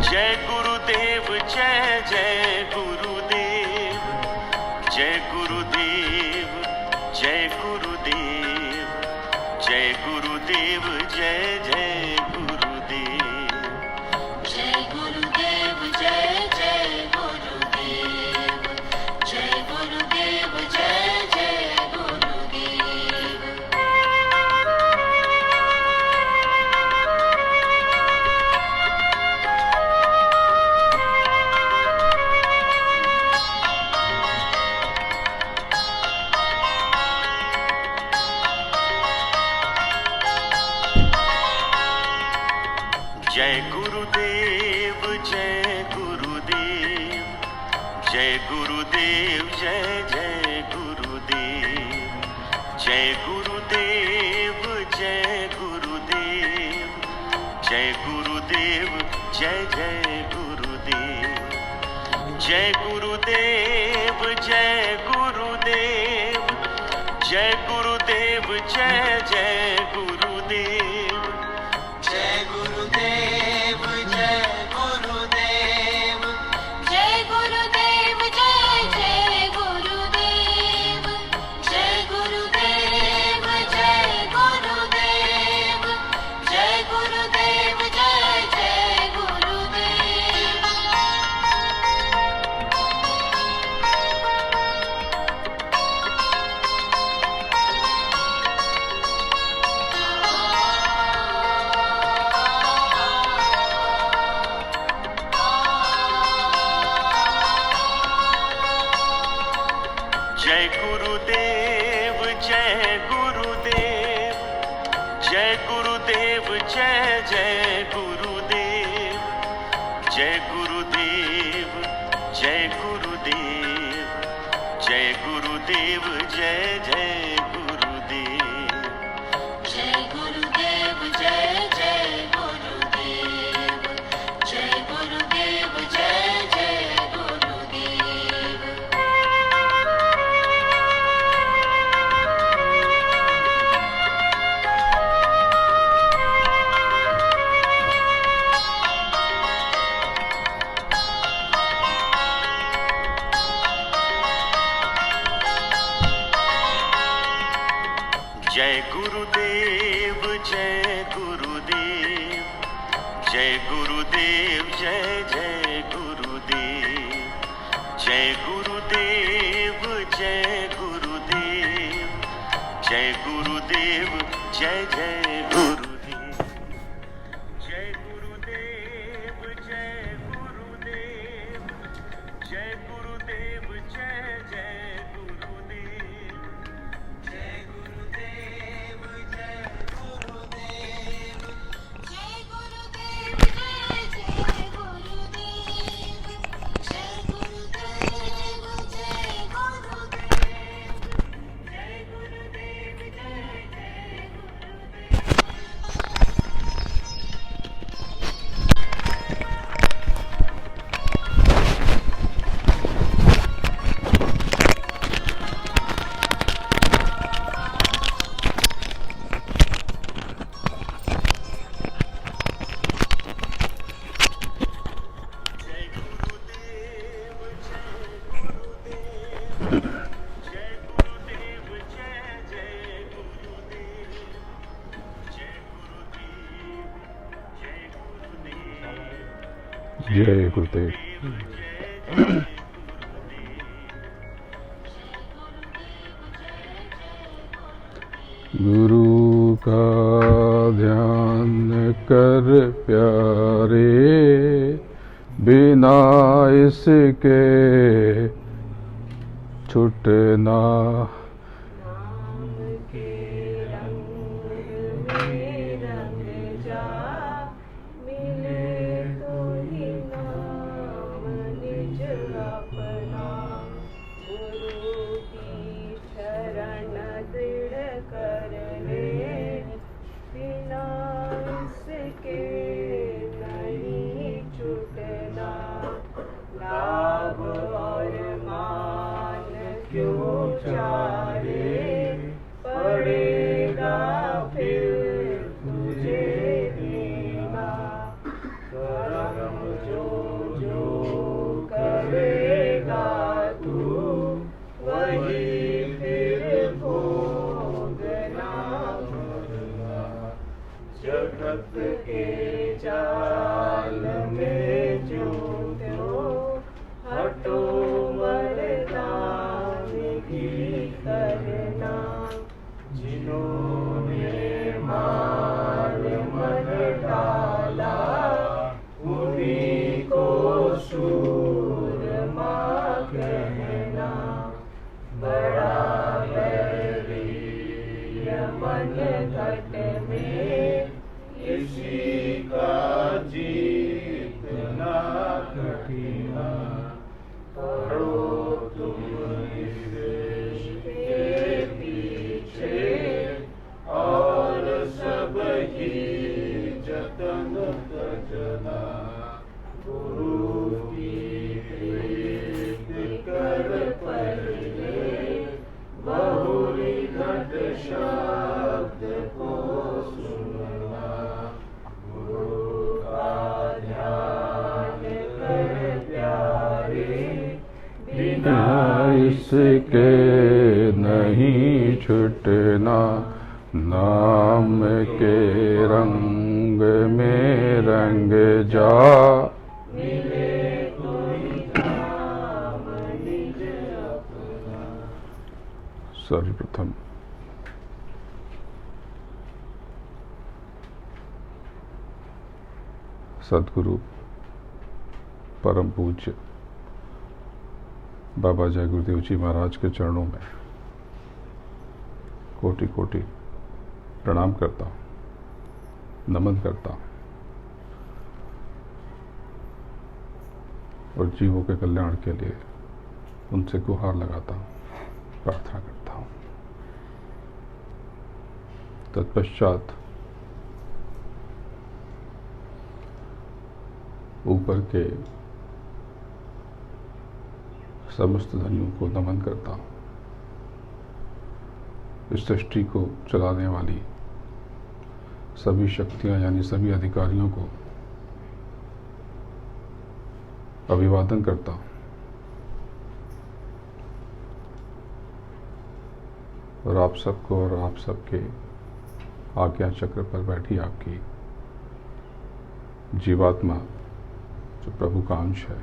जय गुरुदेव जय जय गुरुदेव, जय गुरुदेव जय गुरुदेव, जय गुरुदेव जय जय गुरुदेव, जय गुरुदेव जय जय गुरुदेव, जय गुरुदेव जय जय गुरुदेव। जय गुरुदेव जय गुरुदेव, जय गुरुदेव जय जय गुरुदेव, जय गुरुदेव जय गुरुदेव, जय गुरुदेव जय जय गुरुदेव, जय गुरुदेव जय गुरुदेव, जय गुरुदेव जय जय गुरुदेव, जय गुरुदेव जय गुरुदेव, जय गुरुदेव जय जय गुरुदेव, जय गुरुदेव जय गुरुदेव, जय गुरुदेव जय जय गुरुदेव। जय गुरुदेव जय गुरुदेव, जय गुरुदेव जय जय गुरुदेव, जय गुरुदेव जय गुरुदेव, जय गुरुदेव जय जय गुरुदेव, जय गुरुदेव जय जय गुरुदेव, जय गुरुदेव जय जय गुरुदेव। जय गुरुदेव जय गुरुदेव, जय गुरुदेव जय जय गुरुदेव, जय गुरुदेव जय गुरुदेव, जय गुरुदेव जय जय गुरुदेव, जय गुरुदेव जय गुरुदेव, जय गुरुदेव जय जय गुरुदेव, जय गुरुदेव जय गुरुदेव, जय गुरुदेव जय जय गुरुदेव, जय गुरुदेव जय गुरुदेव, जय गुरुदेव जय जय जय गुरुदेव। गुरु का ध्यान कर प्यारे, बिना इसके छूटना। पड़ेगा फिर तुझे देना। जो करेगा तू वही फिर भोगना भरना। जगत के जाल में जो हटो मर्दानगी करना। जिन्होंने मार मन डाला उन्हीं को सूरमा कहना। बड़ा बैरी मन घट में इसी का जीतना कठिना। पढ़ो तुम इसके पीछे और सब ही जतन तजना। गुरु की प्रीत कर पहले बहुरी घट शब्द को सुनना। गुरु का ध्यान कर प्यारे बिना इसके नहीं छुटना। नाम के रंग में रंग जा। मिले कोई काम निज अपना। सर्वप्रथम सदगुरु परम पूज्य बाबा जय गुरुदेव जी महाराज के चरणों में कोटि कोटि प्रणाम करता हूँ, नमन करता हूँ और जीवों के कल्याण के लिए उनसे गुहार लगाता हूँ, प्रार्थना करता हूँ। तत्पश्चात ऊपर के समस्त धनियों को नमन करता हूँ। इस सृष्टि को चलाने वाली सभी शक्तियाँ यानी सभी अधिकारियों को अभिवादन करता हूँ और आप सबको और आप सबके आज्ञा चक्र पर बैठी आपकी जीवात्मा जो प्रभु का अंश है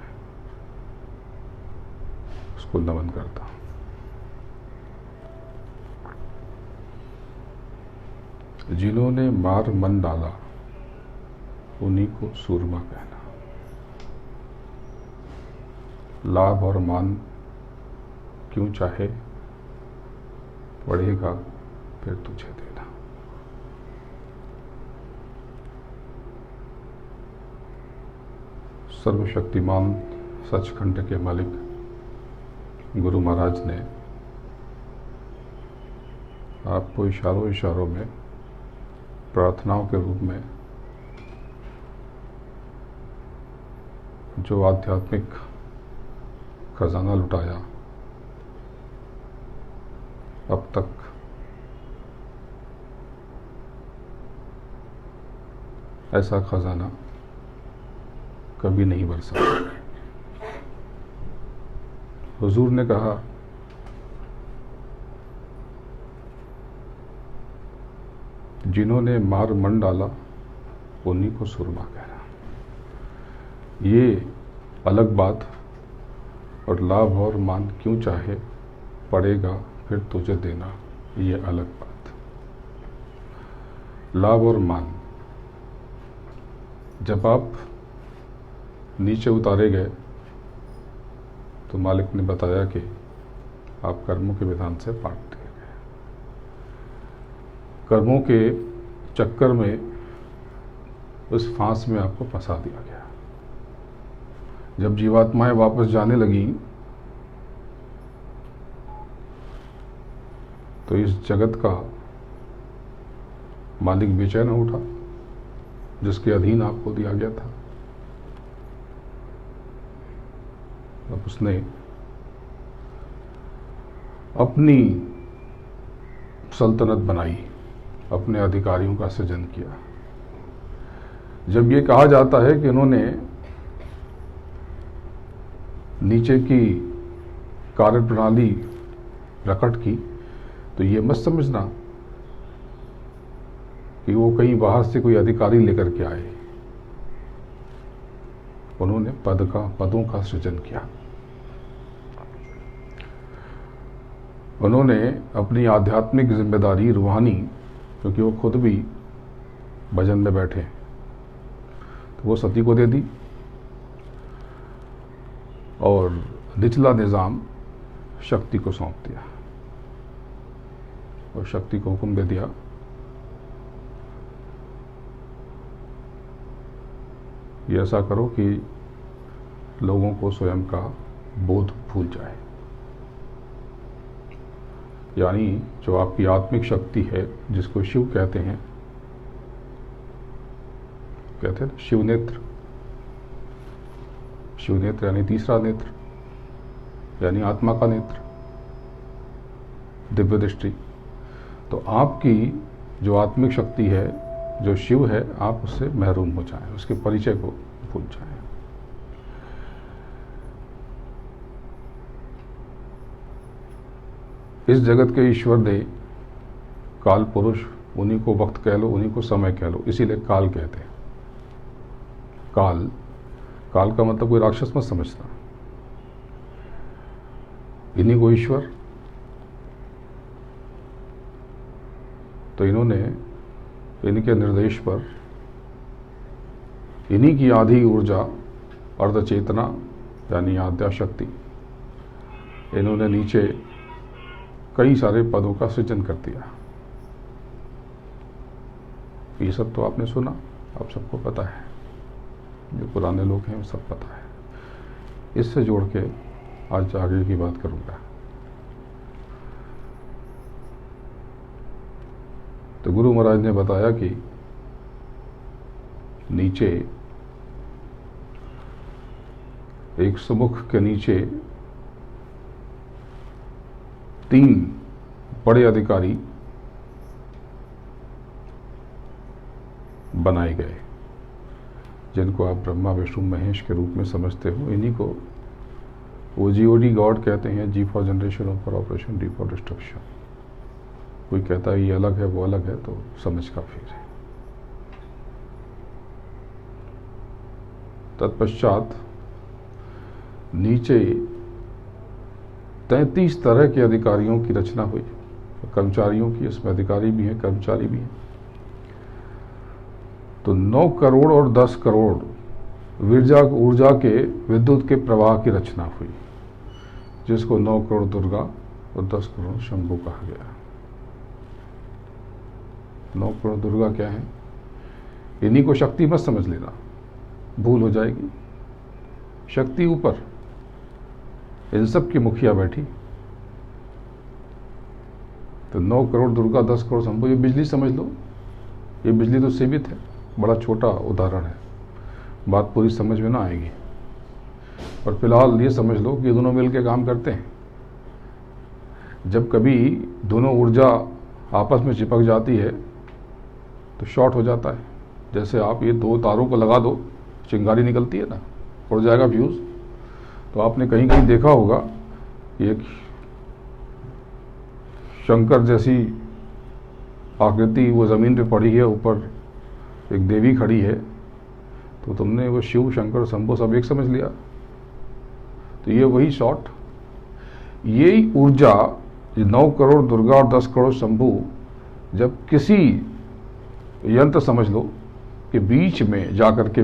उसको नमन करता हूँ। जिन्होंने मार मन डाला उन्हीं को सूरमा कहना। लाभ और मान क्यों चाहे पड़ेगा फिर तुझे देना। सर्वशक्तिमान सचखंड के मालिक गुरु महाराज ने आपको इशारों इशारों में प्रार्थनाओं के रूप में जो आध्यात्मिक खजाना लुटाया, अब तक ऐसा खजाना कभी नहीं बरसा। हुजूर ने कहा जिन्होंने मार मन डाला उन्हीं को सुरमा कहना। ये अलग बात और लाभ और मान क्यों चाहे पड़ेगा फिर तुझे देना, ये अलग बात। लाभ और मान जब आप नीचे उतारे गए तो मालिक ने बताया कि आप कर्मों के विधान से पाट दिए गए। कर्मों के चक्कर में उस फांस में आपको फंसा दिया गया। जब जीवात्माएं वापस जाने लगी तो इस जगत का मालिक बेचैन उठा जिसके अधीन आपको दिया गया था। अब उसने अपनी सल्तनत बनाई, अपने अधिकारियों का सृजन किया। जब ये कहा जाता है कि इन्होंने नीचे की कार्य प्रणाली प्रकट की, तो ये मत समझना कि वो कहीं बाहर से कोई अधिकारी लेकर के आए। उन्होंने पदों का सृजन किया। उन्होंने अपनी आध्यात्मिक जिम्मेदारी रूहानी, क्योंकि वो खुद भी भजन में बैठे, तो वो सती को दे दी और निचला निज़ाम शक्ति को सौंप दिया। और शक्ति को हुक्म दे दिया ये ऐसा करो कि लोगों को स्वयं का बोध भूल जाए। यानी जो आपकी आत्मिक शक्ति है, जिसको शिव कहते हैं ना, शिव नेत्र। शिव नेत्र यानी तीसरा नेत्र, यानी आत्मा का नेत्र, दिव्य दृष्टि। तो आपकी जो आत्मिक शक्ति है, जो शिव है, आप उससे महरूम हो जाएं, उसके परिचय को भूल जाएं। इस जगत के ईश्वर दे, काल पुरुष, उन्हीं को वक्त कह लो, उन्हीं को समय कह लो, इसीलिए काल कहते हैं। काल का मतलब कोई राक्षस मत समझना, इन्हीं को ईश्वर। तो इन्होंने इनके निर्देश पर इन्हीं की आधी ऊर्जा, अर्ध चेतना यानी आद्या शक्ति, इन्होंने नीचे कई सारे पदों का सृजन कर दिया। ये सब तो आपने सुना, आप सबको पता है, जो पुराने लोग हैं वो सब पता है। इससे जोड़ के आज आगे की बात करूंगा। तो गुरु महाराज ने बताया कि नीचे एक सुमुख के नीचे 3 बड़े अधिकारी बनाए गए, जिनको आप ब्रह्मा विष्णु महेश के रूप में समझते हो। इन्हीं को वो GOD गॉड कहते हैं, G for generation, O for operation, D for destruction. कोई कहता है ये अलग है, वो अलग है, तो समझ का फेर है। तत्पश्चात नीचे 33 तरह के अधिकारियों की रचना हुई, कर्मचारियों की, इसमें अधिकारी भी हैं, कर्मचारी भी हैं। तो 9 करोड़ और 10 करोड़ ऊर्जा के विद्युत के प्रवाह की रचना हुई, जिसको 9 करोड़ दुर्गा और 10 करोड़ शंभू कहा गया। 9 करोड़ दुर्गा क्या है? इन्हीं को शक्ति मत समझ लेना, भूल हो जाएगी। शक्ति ऊपर, इन सब की मुखिया बैठी। तो 9 करोड़ दुर्गा, 10 करोड़ शंभू, ये बिजली समझ लो। ये बिजली तो सीमित है, बड़ा छोटा उदाहरण है, बात पूरी समझ में ना आएगी। और फिलहाल ये समझ लो कि दोनों मिलकर काम करते हैं। जब कभी दोनों ऊर्जा आपस में चिपक जाती है तो शॉर्ट हो जाता है। जैसे आप ये 2 तारों को लगा दो, चिंगारी निकलती है ना, उड़ जाएगा फ्यूज। तो आपने कहीं कहीं देखा होगा कि एक शंकर जैसी आकृति वो ज़मीन पे पड़ी है, ऊपर एक देवी खड़ी है, तो तुमने वो शिव, शंकर, शंभू सब एक समझ लिया। तो ये वही शॉर्ट, यही ऊर्जा 9 करोड़ दुर्गा और 10 करोड़ शंभू जब किसी यंत्र समझ लो कि बीच में जाकर के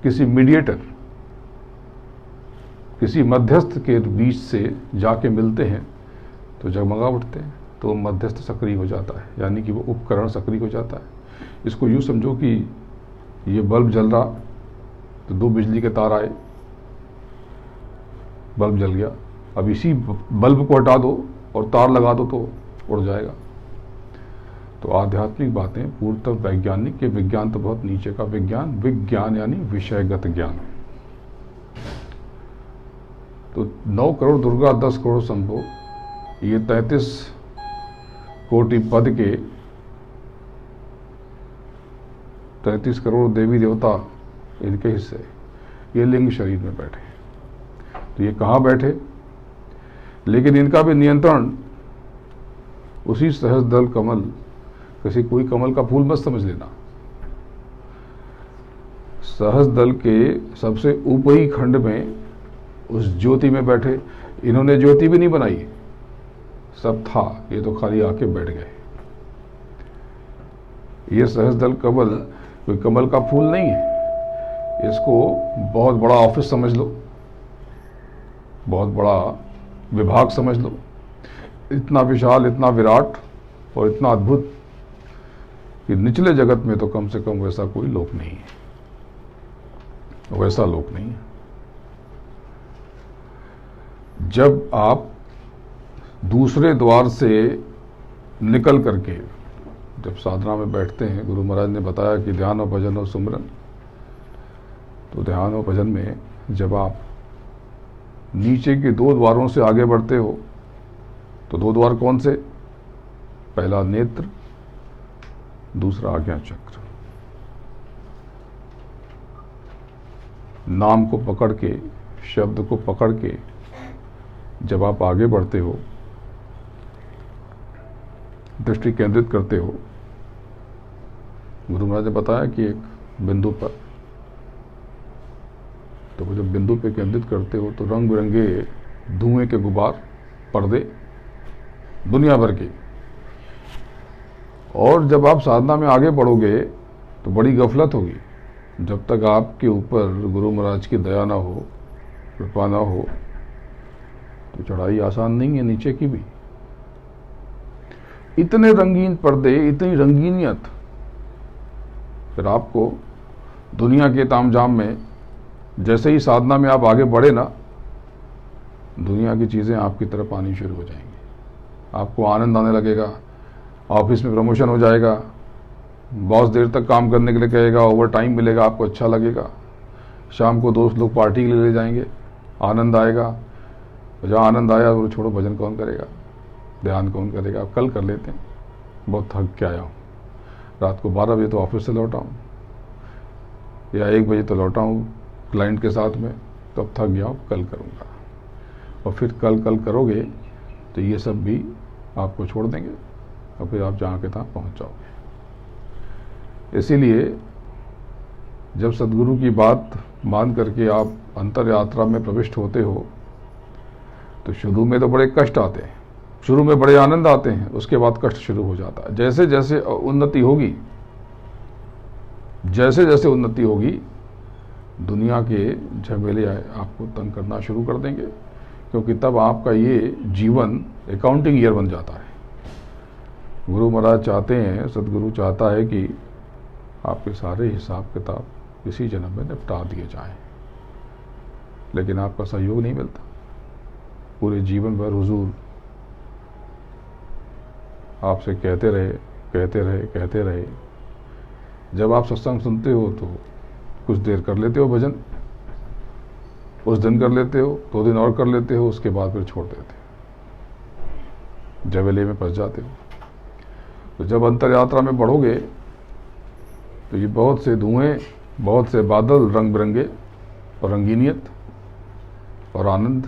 किसी मीडिएटर, किसी मध्यस्थ के बीच से जाके मिलते हैं तो जगमगा उठते हैं। तो मध्यस्थ सक्रिय हो जाता है, यानी कि वो उपकरण सक्रिय हो जाता है। इसको यूँ समझो कि ये बल्ब जल रहा, तो 2 बिजली के तार आए, बल्ब जल गया। अब इसी बल्ब को हटा दो और तार लगा दो तो उड़ जाएगा। तो आध्यात्मिक बातें पूर्णतः वैज्ञानिक के, विज्ञान तो बहुत नीचे का विज्ञान, विज्ञान यानी विषयगत ज्ञान। तो 9 करोड़ दुर्गा, 10 करोड़ शंभू, ये 33 कोटि पद के 33 करोड़ देवी देवता, इनके हिस्से, ये लिंग शरीर में बैठे हैं। तो ये कहाँ बैठे, लेकिन इनका भी नियंत्रण उसी सहज दल कमल, किसी कोई कमल का फूल मत समझ लेना, सहज दल के सबसे ऊपरी खंड में उस ज्योति में बैठे। इन्होंने ज्योति भी नहीं बनाई, सब था, ये तो खाली आके बैठ गए। ये सहज दल कमल कोई कमल का फूल नहीं है, इसको बहुत बड़ा ऑफिस समझ लो, बहुत बड़ा विभाग समझ लो, इतना विशाल, इतना विराट और इतना अद्भुत कि निचले जगत में तो कम से कम वैसा कोई लोक नहीं है, वैसा लोक नहीं है। जब आप दूसरे द्वार से निकल करके जब साधना में बैठते हैं, गुरु महाराज ने बताया कि ध्यान और भजन और सुमरन, तो ध्यान और भजन में जब आप नीचे के 2 द्वारों से आगे बढ़ते हो, तो 2 द्वार कौन से? पहला नेत्र, दूसरा आज्ञा चक्र। नाम को पकड़ के, शब्द को पकड़ के जब आप आगे बढ़ते हो, दृष्टि केंद्रित करते हो, गुरु महाराज ने बताया कि एक बिंदु पर, तो वो जब बिंदु पे केंद्रित करते हो तो रंग बिरंगे धुएं के गुबार, पर्दे दुनिया भर के, और जब आप साधना में आगे बढ़ोगे तो बड़ी गफलत होगी। जब तक आपके ऊपर गुरु महाराज की दया ना हो, कृपा ना हो, तो चढ़ाई आसान नहीं है नीचे की भी। इतने रंगीन पर्दे, इतनी रंगीनियत, फिर आपको दुनिया के तामझाम में, जैसे ही साधना में आप आगे बढ़े ना, दुनिया की चीज़ें आपकी तरफ आनी शुरू हो जाएंगी। आपको आनंद आने लगेगा, ऑफिस में प्रमोशन हो जाएगा, बॉस देर तक काम करने के लिए कहेगा, ओवर टाइम मिलेगा, आपको अच्छा लगेगा, शाम को दोस्त लोग पार्टी के लिए ले जाएंगे, आनंद आएगा। जहाँ आनंद आया वो छोड़ो, भजन कौन करेगा, ध्यान कौन करेगा, आप कल कर लेते हैं, बहुत थक के आया हूँ, रात को 12 बजे तो ऑफिस से लौटा हूँ, या 1 बजे तो लौटा हूँ क्लाइंट के साथ में, तो अब थक गया हूँ, कल करूँगा। और फिर कल करोगे तो ये सब भी आपको छोड़ देंगे और फिर आप जहाँ के तहाँ पहुँच जाओगे। इसीलिए जब सद्गुरु की बात मान करके आप अंतर यात्रा में प्रविष्ट होते हो, तो शुरू में तो बड़े कष्ट आते हैं, शुरू में बड़े आनंद आते हैं, उसके बाद कष्ट शुरू हो जाता है। जैसे जैसे उन्नति होगी, जैसे जैसे उन्नति होगी, दुनिया के झमेले आपको तंग करना शुरू कर देंगे, क्योंकि तब आपका ये जीवन अकाउंटिंग ईयर बन जाता है। गुरु महाराज चाहते हैं, सदगुरु चाहता है कि आपके सारे हिसाब किताब इसी जन्म में निपटा दिए जाएं, लेकिन आपका सहयोग नहीं मिलता। पूरे जीवन भर हुजूर आपसे कहते रहे। जब आप सत्संग सुनते हो तो कुछ देर कर लेते हो भजन, उस दिन कर लेते हो, 2 दिन और कर लेते हो, उसके बाद फिर छोड़ देते हो, जवेले में फंस जाते हो। तो जब अंतर यात्रा में बढ़ोगे तो ये बहुत से धुएं, बहुत से बादल, रंग बिरंगे और रंगीनियत और आनंद।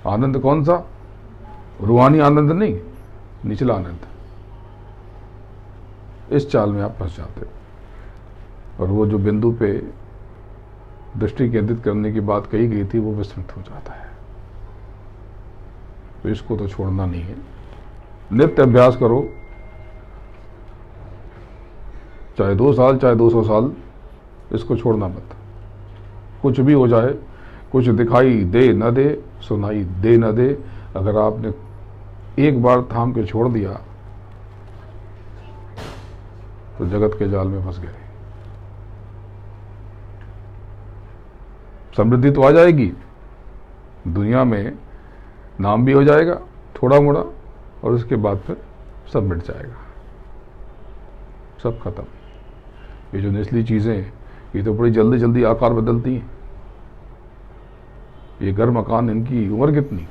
आनंद कौन सा? रूहानी आनंद नहीं, निचला आनंद। इस चाल में आप फंस जाते हो, और वो जो बिंदु पे दृष्टि केंद्रित करने की बात कही गई थी, वो विस्मृत हो जाता है। तो इसको तो छोड़ना नहीं है, नित्य अभ्यास करो, चाहे 2 साल चाहे 200 साल, इसको छोड़ना मत। कुछ भी हो जाए, कुछ दिखाई दे न दे, सुनाई दे न दे, अगर आपने एक बार थाम के छोड़ दिया तो जगत के जाल में फंस गए। समृद्धि तो आ जाएगी, दुनिया में नाम भी हो जाएगा थोड़ा मोड़ा, और उसके बाद फिर सब मिट जाएगा, सब खत्म। ये जो निचली चीज़ें, ये तो बड़ी जल्दी जल्दी आकार बदलती हैं। ये घर मकान, इनकी उम्र कितनी?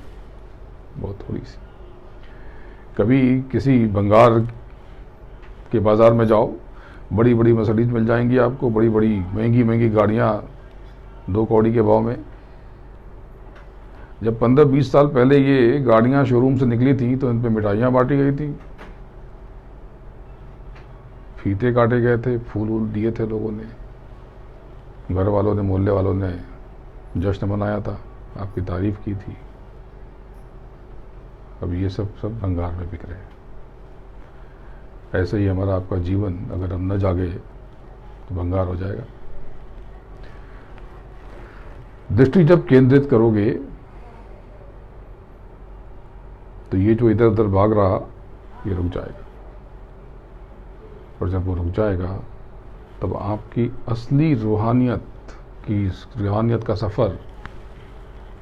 बहुत थोड़ी सी। कभी किसी भंगार के बाज़ार में जाओ, बड़ी बड़ी मर्सिडीज मिल जाएंगी आपको, बड़ी बड़ी महंगी महंगी गाड़ियाँ 2 कौड़ी के भाव में। जब 15-20 साल पहले ये गाड़ियां शोरूम से निकली थी तो इन पे मिठाइयाँ बांटी गई थी, फीते काटे गए थे, फूल वूल दिए थे लोगों ने, घर वालों ने, मोहल्ले वालों ने जश्न मनाया था, आपकी तारीफ की थी। अब ये सब भंगार में बिक रहे हैं। ऐसे ही हमारा आपका जीवन अगर हम न जागे तो भंगार हो जाएगा। दृष्टि जब केंद्रित करोगे तो ये जो इधर उधर भाग रहा ये रुक जाएगा, और जब वो रुक जाएगा तब आपकी असली रूहानियत का सफ़र,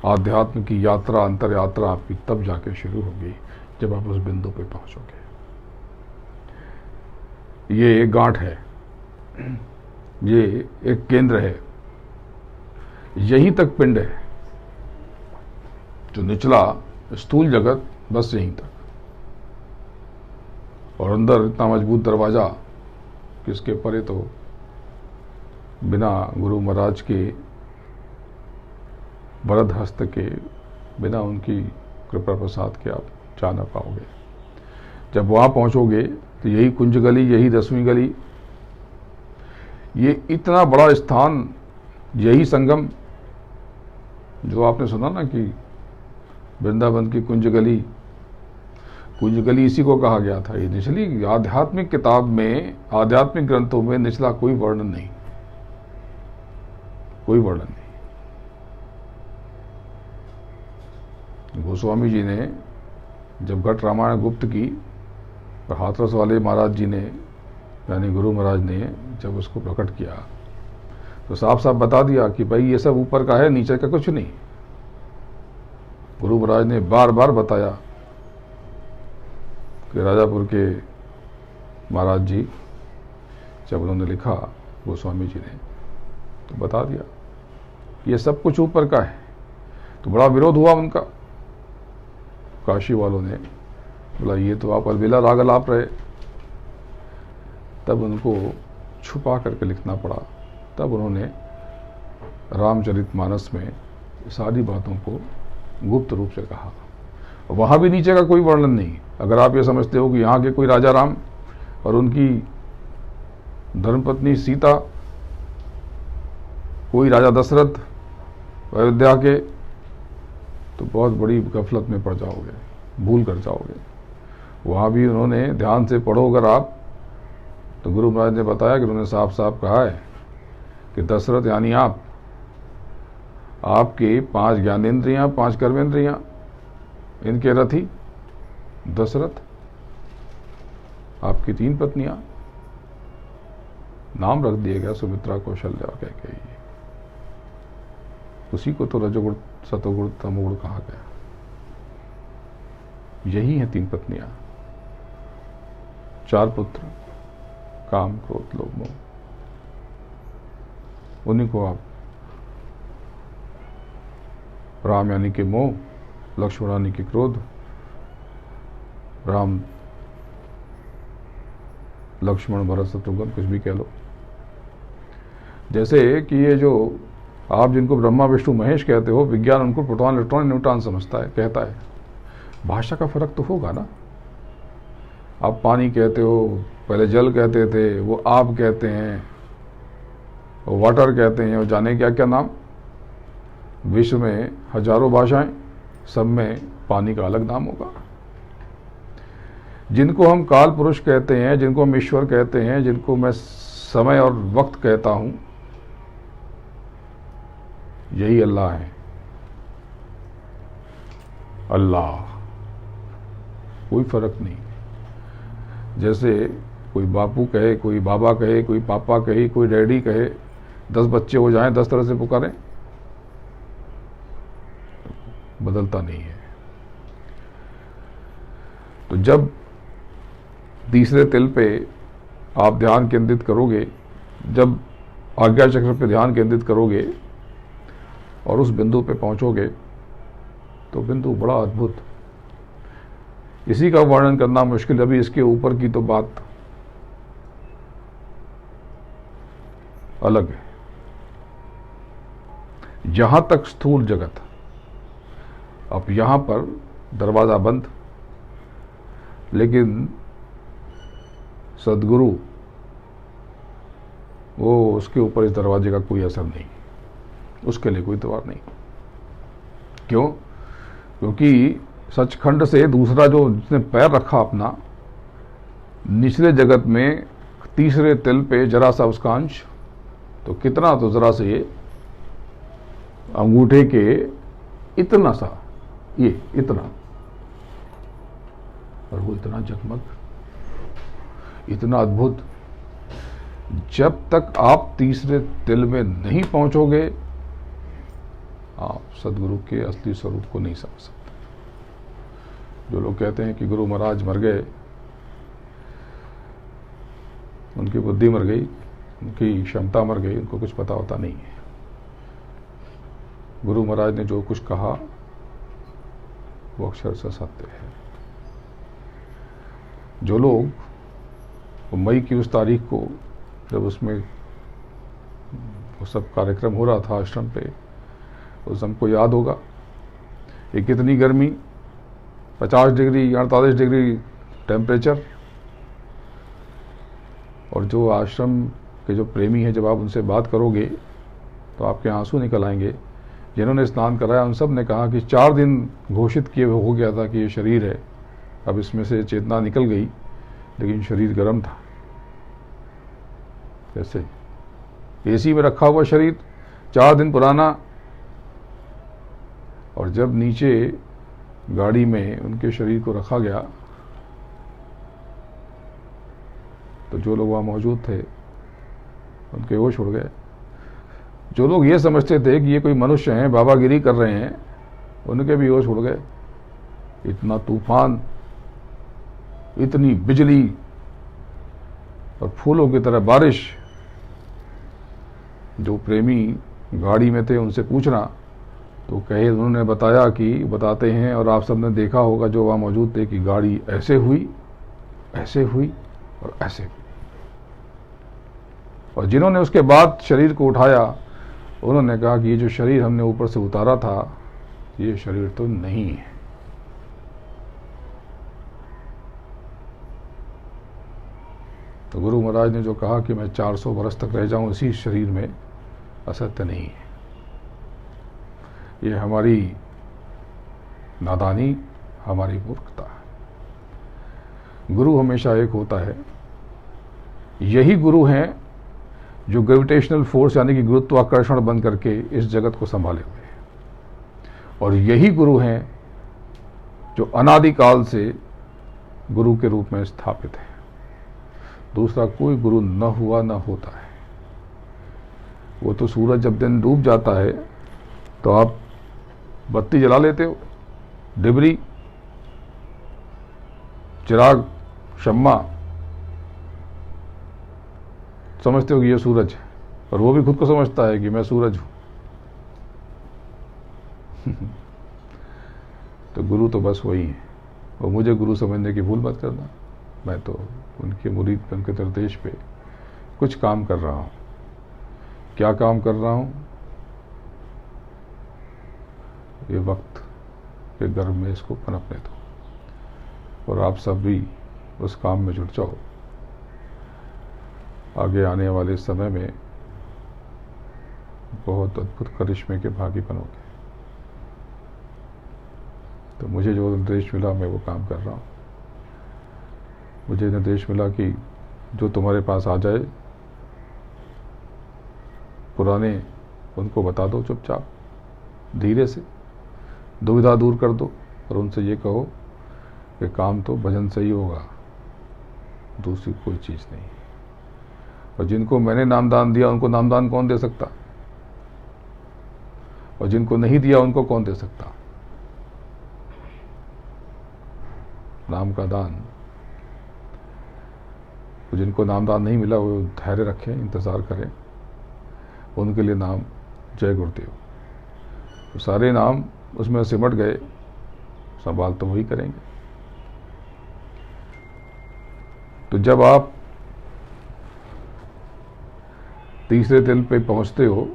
आध्यात्म की यात्रा, अंतर यात्रा आपकी तब जाके शुरू होगी जब आप उस बिंदु पे पहुंचोगे। ये एक गांठ है, ये एक केंद्र है, यहीं तक पिंड है, जो निचला स्थूल जगत बस यहीं तक, और अंदर इतना मजबूत दरवाजा कि इसके परे तो बिना गुरु महाराज के वरद हस्त के, बिना उनकी कृपा प्रसाद के आप जा ना पाओगे। जब वहाँ पहुँचोगे तो यही कुंज गली, यही 10वीं गली, ये इतना बड़ा स्थान, यही संगम जो आपने सुना ना कि वृंदावन की कुंज गली इसी को कहा गया था। ये निचली आध्यात्मिक किताब में, आध्यात्मिक ग्रंथों में निचला कोई वर्णन नहीं, कोई वर्णन नहीं। गोस्वामी जी ने जब घट रामायण गुप्त की और हाथरस वाले महाराज जी ने, यानी गुरु महाराज ने जब उसको प्रकट किया तो साफ साफ बता दिया कि भाई ये सब ऊपर का है, नीचे का कुछ नहीं। गुरु महाराज ने बार बार बताया कि राजापुर के महाराज जी जब उन्होंने लिखा, गोस्वामी जी ने तो बता दिया ये सब कुछ ऊपर का है। तो बड़ा विरोध हुआ उनका, काशी वालों ने बोला ये तो आप अलबेला राग अलाप रहे। तब उनको छुपा करके लिखना पड़ा। तब उन्होंने रामचरितमानस में सारी बातों को गुप्त रूप से कहा। वहाँ भी नीचे का कोई वर्णन नहीं। अगर आप ये समझते हो कि यहाँ के कोई राजा राम और उनकी धर्मपत्नी सीता, कोई राजा दशरथ अयोध्या के, तो बहुत बड़ी गफलत में पड़ जाओगे, भूल कर जाओगे। वहाँ भी उन्होंने ध्यान से पढ़ो अगर आप, तो गुरु महाराज ने बताया कि उन्होंने साफ साफ कहा है कि दशरथ यानी आपके 5 ज्ञानेंद्रियां, 5 कर्मेंद्रियां, इनके रथी दशरथ, आपकी 3 पत्नियां, नाम रख दिया गया सुमित्रा, कौशल्या कह के। उसी को तो रजोगुण, सतोगुण, तमोगुण कहा गया। यही है 3 पत्नियां, 4 पुत्र, काम, क्रोध, लोभ, मोह। उन्हीं को आप राम यानी कि मोह, लक्ष्मण यानी कि क्रोध, राम, लक्ष्मण, भरत, शत्रुघ्न, कुछ भी कह लो। जैसे कि ये जो आप जिनको ब्रह्मा विष्णु महेश कहते हो, विज्ञान उनको प्रोटॉन, इलेक्ट्रॉन, न्यूट्रॉन समझता है, कहता है। भाषा का फर्क तो होगा ना। आप पानी कहते हो, पहले जल कहते थे, वो आप कहते हैं, वो वाटर कहते हैं, और जाने क्या क्या नाम। विश्व में हजारों भाषाएं, सब में पानी का अलग नाम होगा। जिनको हम काल पुरुष कहते हैं, जिनको हम ईश्वर कहते हैं, जिनको मैं समय और वक्त कहता हूं, यही अल्लाह है। अल्लाह, कोई फर्क नहीं। जैसे कोई बापू कहे, कोई बाबा कहे, कोई पापा कहे, कोई डैडी कहे, 10 बच्चे हो जाएं, 10 तरह से पुकारें, बदलता नहीं है। तो जब तीसरे तिल पे आप ध्यान केंद्रित करोगे, जब आज्ञा चक्र पे ध्यान केंद्रित करोगे और उस बिंदु पे पहुंचोगे, तो बिंदु बड़ा अद्भुत, इसी का वर्णन करना मुश्किल। अभी इसके ऊपर की तो बात अलग है। जहां तक स्थूल जगत, अब यहाँ पर दरवाज़ा बंद, लेकिन सदगुरु वो उसके ऊपर इस दरवाजे का कोई असर नहीं, उसके लिए कोई द्वार नहीं। क्यों? क्योंकि सचखंड से दूसरा जो जिसने पैर रखा अपना निचले जगत में तीसरे तिल पे जरा सा उसका अंश, तो कितना, तो जरा से ये अंगूठे के इतना सा, ये इतना, और वो इतना जगमग, इतना अद्भुत। जब तक आप तीसरे तिल में नहीं पहुंचोगे आप सदगुरु के असली स्वरूप को नहीं समझ सकते। जो लोग कहते हैं कि गुरु महाराज मर गए, उनकी बुद्धि मर गई, उनकी क्षमता मर गई, उनको कुछ पता होता नहीं है। गुरु महाराज ने जो कुछ कहा वो अक्षरशः सत्य है। जो लोग मई की उस तारीख को, जब उसमें वो सब कार्यक्रम हो रहा था आश्रम पे, उस हमको याद होगा कि कितनी गर्मी, 50 डिग्री 48 डिग्री टेम्परेचर, और जो आश्रम के जो प्रेमी हैं, जब आप उनसे बात करोगे तो आपके आंसू निकल आएंगे। जिन्होंने स्नान कराया उन सब ने कहा कि 4 दिन घोषित किए हो गया था कि ये शरीर है, अब इसमें से चेतना निकल गई, लेकिन शरीर गर्म था। कैसे? एसी में रखा हुआ शरीर 4 दिन पुराना, और जब नीचे गाड़ी में उनके शरीर को रखा गया तो जो लोग वहाँ मौजूद थे उनके होश उड़ गए। जो लोग ये समझते थे कि ये कोई मनुष्य हैं, बाबागिरी कर रहे हैं, उनके भी होश उड़ गए। इतना तूफान, इतनी बिजली और फूलों की तरह बारिश। जो प्रेमी गाड़ी में थे उनसे पूछना तो कहे, उन्होंने बताया कि बताते हैं, और आप सबने देखा होगा जो वहाँ मौजूद थे, कि गाड़ी ऐसे हुई, ऐसे हुई और ऐसे हुई। और जिन्होंने उसके बाद शरीर को उठाया उन्होंने कहा कि ये जो शरीर हमने ऊपर से उतारा था ये शरीर तो नहीं है। तो गुरु महाराज ने जो कहा कि मैं 400 वर्ष तक रह जाऊं इसी शरीर में, असत्य नहीं है। ये हमारी नादानी, हमारी मूर्खता है। गुरु हमेशा एक होता है। यही गुरु हैं जो ग्रेविटेशनल फोर्स यानी कि गुरुत्वाकर्षण बन करके इस जगत को संभाले हुए हैं, और यही गुरु हैं जो अनादिकाल से गुरु के रूप में स्थापित है। दूसरा कोई गुरु न हुआ न होता है। वो तो सूरज जब दिन डूब जाता है तो आप बत्ती जला लेते हो, डिबरी, चिराग, शम्मा, समझते हो कि ये सूरज है, और वो भी खुद को समझता है कि मैं सूरज हूं। तो गुरु तो बस वही है। और मुझे गुरु समझने की भूल मत करना। मैं तो उनके मुरीद पे, उनके निर्देश पे कुछ काम कर रहा हूं। क्या काम कर रहा हूं? ये वक्त के गर्भ में इसको पनपने दो, और आप सब भी उस काम में जुट जाओ। आगे आने वाले समय में बहुत अद्भुत करिश्मे के भागी बनोगे। तो मुझे जो निर्देश मिला मैं वो काम कर रहा हूँ। मुझे निर्देश मिला कि जो तुम्हारे पास आ जाए पुराने, उनको बता दो चुपचाप, धीरे से दुविधा दूर कर दो, और उनसे ये कहो कि काम तो भजन से ही होगा, दूसरी कोई चीज़ नहीं। और जिनको मैंने नामदान दिया उनको नामदान कौन दे सकता, और जिनको नहीं दिया उनको कौन दे सकता? नाम का दान। तो जिनको नामदान नहीं मिला वो धैर्य रखें, इंतजार करें, उनके लिए नाम जय गुरुदेव। तो सारे नाम उसमें सिमट गए, संभाल तो वही करेंगे। तो जब आप तीसरे तिल पे पहुंचते हो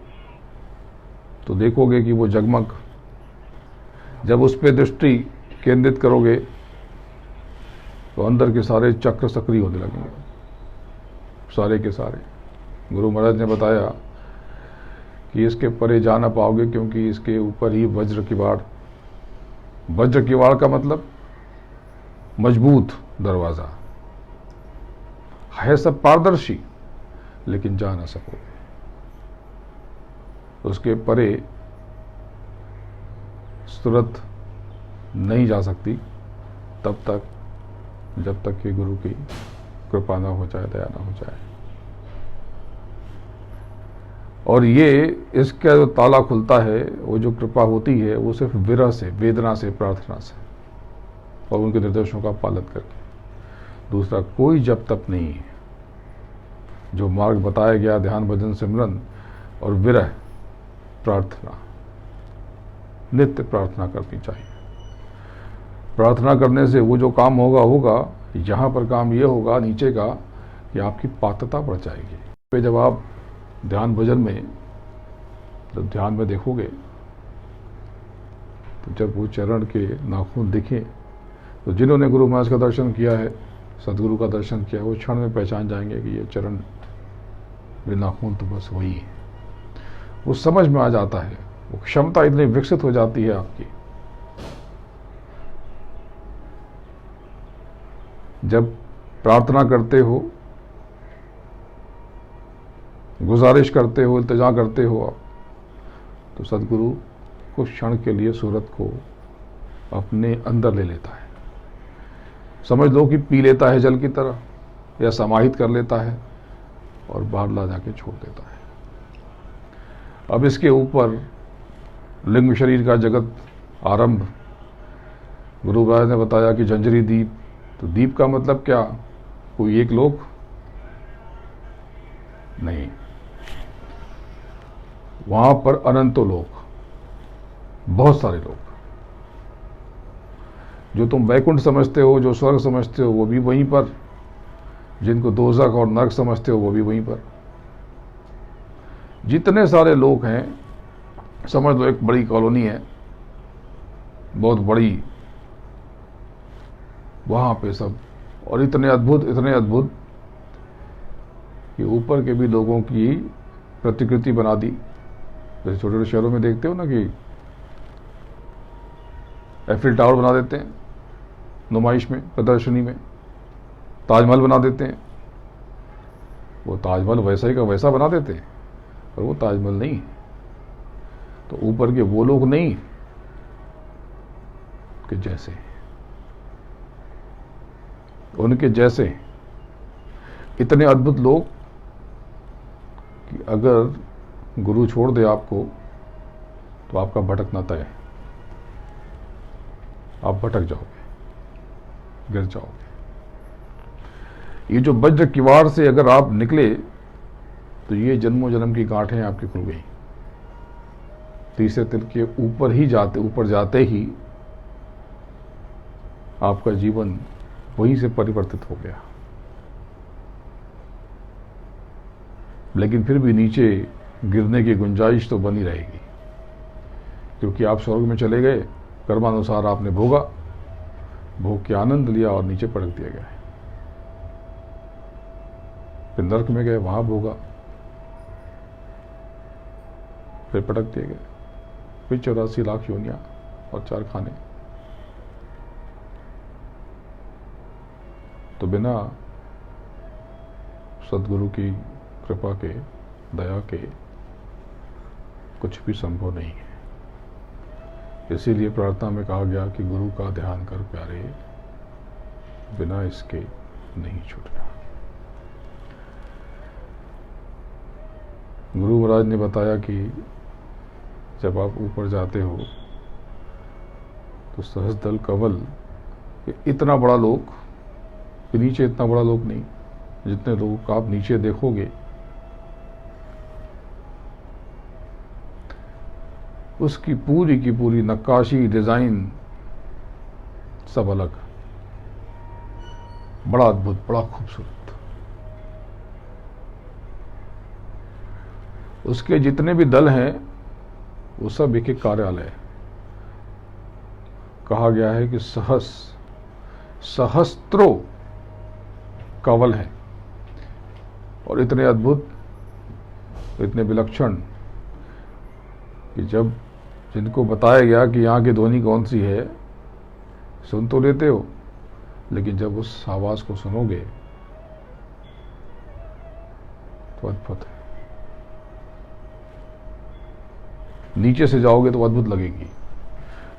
तो देखोगे कि वो जगमग जब उस पर दृष्टि केंद्रित करोगे तो अंदर के सारे चक्र सक्रिय होने लगेंगे, सारे के सारे। गुरु महाराज ने बताया कि इसके परे जा ना पाओगे, क्योंकि इसके ऊपर ही वज्र किवाड़। वज्र किवाड़ का मतलब मजबूत दरवाजा है, सब पारदर्शी, लेकिन जा ना सकोगे। उसके परे सूरत नहीं जा सकती तब तक, जब तक कि गुरु की कृपा ना हो जाए, दया ना हो जाए। और ये इसका जो ताला खुलता है, वो जो कृपा होती है, वो सिर्फ विरह से, वेदना से, प्रार्थना से और उनके निर्देशों का पालन करके। दूसरा कोई जप तप नहीं है। जो मार्ग बताया गया, ध्यान भजन सिमरन और विरह, प्रार्थना, नित्य प्रार्थना करनी चाहिए। प्रार्थना करने से वो जो काम होगा होगा, यहाँ पर काम ये होगा नीचे का कि आपकी पात्रता बढ़ जाएगी। फिर जब आप ध्यान भजन में, जब ध्यान में देखोगे तो जब वो चरण के नाखून दिखें, तो जिन्होंने गुरु महाराज का दर्शन किया है, सदगुरु का दर्शन किया है, वो क्षण में पहचान जाएंगे कि ये चरण, ये नाखून तो बस वही है। वो समझ में आ जाता है, वो क्षमता इतनी विकसित हो जाती है आपकी। जब प्रार्थना करते हो, गुजारिश करते हो, इल्तिजा करते हो आप, तो सदगुरु कुछ क्षण के लिए सूरत को अपने अंदर ले लेता है। समझ लो कि पी लेता है जल की तरह, या समाहित कर लेता है और बाहर ला जाके छोड़ देता है। अब इसके ऊपर लिंग शरीर का जगत आरंभ। गुरु महाराज ने बताया कि जंजरी दीप, तो दीप का मतलब क्या? कोई एक लोक नहीं, वहां पर अनंतो लोक, बहुत सारे लोग। जो तुम वैकुंठ समझते हो, जो स्वर्ग समझते हो, वो भी वहीं पर। जिनको दोजख और नरक समझते हो, वो भी वहीं पर। जितने सारे लोग हैं, समझ लो एक बड़ी कॉलोनी है, बहुत बड़ी, वहां पे सब। और इतने अद्भुत कि ऊपर के भी लोगों की प्रतिकृति बना दी। जैसे छोटे छोटे शहरों में देखते हो ना कि एफिल टावर बना देते हैं नुमाइश में, प्रदर्शनी में। ताजमहल बना देते हैं, वो ताजमहल वैसा ही का वैसा बना देते हैं, पर वो ताजमहल नहीं। तो ऊपर के वो लोग नहीं कि जैसे, उनके जैसे इतने अद्भुत लोग कि अगर गुरु छोड़ दे आपको तो आपका भटकना तय है। आप भटक जाओगे, गिर जाओगे। ये जो वज्र किवाड़ से अगर आप निकले तो ये जन्मों जन्म की गांठें आपकी खुल गई। तीसरे तिल के ऊपर जाते ही आपका जीवन वहीं से परिवर्तित हो गया। लेकिन फिर भी नीचे गिरने की गुंजाइश तो बनी रहेगी, क्योंकि आप स्वर्ग में चले गए, कर्मानुसार आपने भोगा, भोग के आनंद लिया और नीचे पटक दिया गया। फिर नरक में गए, वहां भोगा, फिर पटक दिए गए। फिर 84 लाख योनियां और 4 खाने। तो बिना सदगुरु की कृपा के, दया के कुछ भी संभव नहीं है। इसीलिए प्रार्थना में कहा गया कि गुरु का ध्यान कर प्यारे, बिना इसके नहीं छूटना। गुरु महाराज ने बताया कि जब आप ऊपर जाते हो तो सहस्त्रदल कमल, इतना बड़ा लोक, नीचे इतना बड़ा लोक नहीं। जितने लोगों को आप नीचे देखोगे, उसकी पूरी की पूरी नक्काशी, डिजाइन सब अलग, बड़ा अद्भुत, बड़ा खूबसूरत। उसके जितने भी दल हैं वो सब एक एक कार्यालय, कहा गया है कि सहस्त्रों कवल हैं और इतने अद्भुत, इतने विलक्षण कि जब जिनको बताया गया कि यहाँ की ध्वनि कौन सी है, सुन तो लेते हो, लेकिन जब उस आवाज को सुनोगे तो अद्भुत है। नीचे से जाओगे तो अद्भुत लगेगी,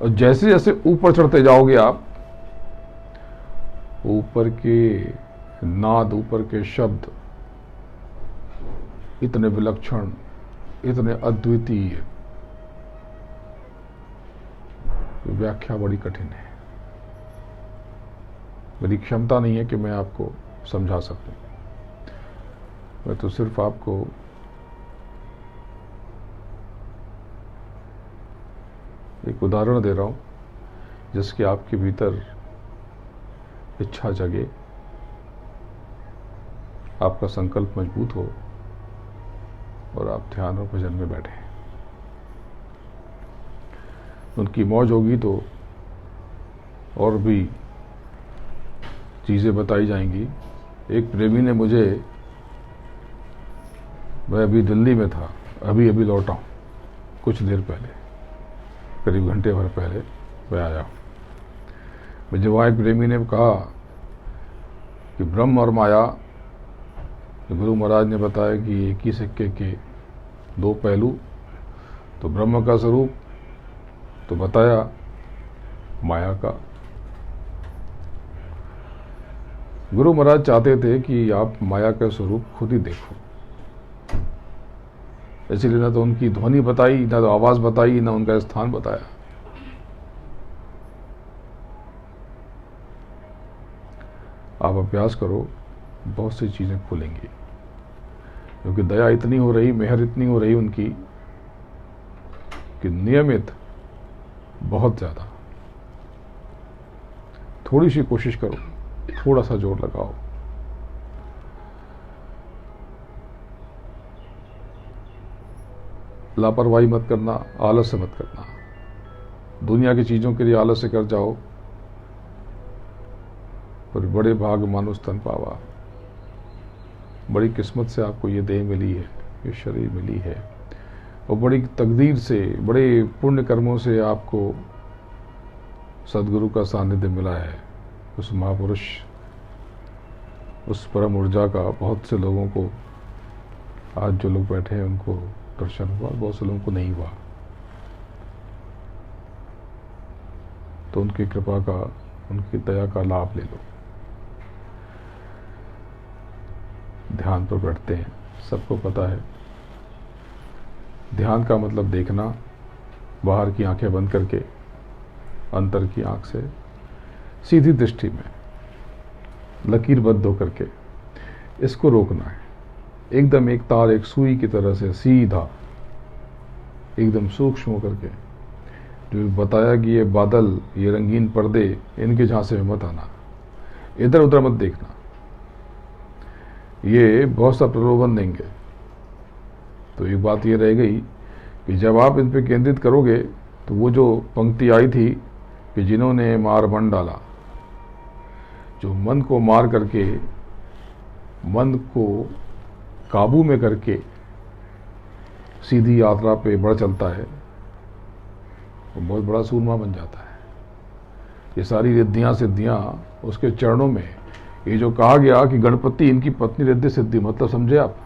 और जैसे जैसे ऊपर चढ़ते जाओगे आप, ऊपर के नाद, ऊपर के शब्द इतने विलक्षण, इतने अद्वितीय, व्याख्या बड़ी कठिन है। मेरी क्षमता नहीं है कि मैं आपको समझा सकूं। मैं तो सिर्फ आपको एक उदाहरण दे रहा हूं जिसके आपके भीतर इच्छा जगे, आपका संकल्प मजबूत हो और आप ध्यान और भजन में बैठे। उनकी मौज होगी तो और भी चीज़ें बताई जाएंगी। एक प्रेमी ने मुझे, मैं अभी दिल्ली में था, अभी लौटा हूँ, कुछ देर पहले, करीब घंटे भर पहले मैं आया हूँ। मुझे वहाँ एक प्रेमी ने कहा कि ब्रह्म और माया, गुरु महाराज ने बताया कि एक ही सिक्के के दो पहलू, तो ब्रह्म का स्वरूप तो बताया, माया का। गुरु महाराज चाहते थे कि आप माया का स्वरूप खुद ही देखो, इसलिए ना तो उनकी ध्वनि बताई, ना तो आवाज बताई, ना उनका स्थान बताया। आप अभ्यास करो, बहुत सी चीजें खुलेंगी, क्योंकि दया इतनी हो रही, मेहर इतनी हो रही उनकी कि नियमित, बहुत ज्यादा। थोड़ी सी कोशिश करो, थोड़ा सा जोर लगाओ। लापरवाही मत करना, आलस्य मत करना। दुनिया की चीजों के लिए आलस्य कर जाओ, पर बड़े भाग मानुष तन पावा। बड़ी किस्मत से आपको ये देह मिली है, ये शरीर मिली है, और बड़ी तकदीर से, बड़े पुण्य कर्मों से आपको सदगुरु का सानिध्य मिला है। उस महापुरुष, उस परम ऊर्जा का बहुत से लोगों को, आज जो लोग बैठे हैं उनको दर्शन हुआ, बहुत से लोगों को नहीं हुआ। तो उनकी कृपा का, उनकी दया का लाभ ले लो। ध्यान पर बैठते हैं, सबको पता है ध्यान का मतलब देखना, बाहर की आंखें बंद करके, अंतर की आंख से सीधी दृष्टि में लकीरबद्ध होकर के इसको रोकना है। एकदम एक तार, एक सुई की तरह से सीधा, एकदम सूक्ष्म होकर के। जो बताया कि ये बादल, ये रंगीन पर्दे, इनके झांसे में मत आना, इधर उधर मत देखना, ये बहुत सा प्रलोभन देंगे। तो एक बात ये रह गई कि जब आप इन पे केंद्रित करोगे तो वो जो पंक्ति आई थी कि जिन्होंने मार बन डाला, जो मन को मार करके, मन को काबू में करके सीधी यात्रा पे बढ़ चलता है, वो बहुत बड़ा सूरमा बन जाता है। ये सारी रिद्धियां सिद्धियां उसके चरणों में। ये जो कहा गया कि गणपति इनकी पत्नी रिद्धि सिद्धि, मतलब समझे आप?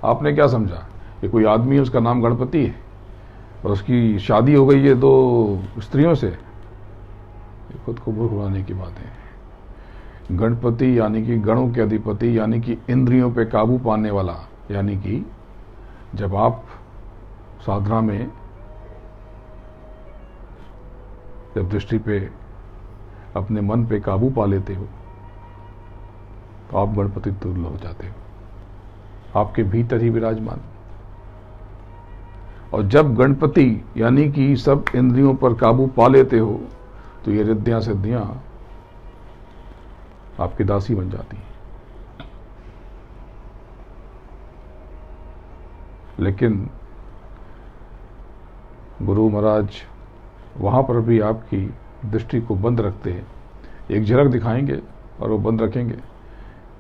आपने क्या समझा? ये कोई आदमी है, उसका नाम गणपति है और उसकी शादी हो गई है दो स्त्रियों से? ये खुद को मूर्ख बनाने की बात है। गणपति यानी कि गणों के अधिपति, यानी कि इंद्रियों पे काबू पाने वाला। यानी कि जब आप साधना में, जब दृष्टि पे, अपने मन पे काबू पा लेते हो, तो आप गणपति तुल्य हो जाते हो, आपके भीतर ही विराजमान। और जब गणपति यानी कि सब इंद्रियों पर काबू पा लेते हो, तो ये रिद्धियां सिद्धियां आपकी दासी बन जाती हैं। लेकिन गुरु महाराज वहां पर भी आपकी दृष्टि को बंद रखते हैं, एक झलक दिखाएंगे और वो बंद रखेंगे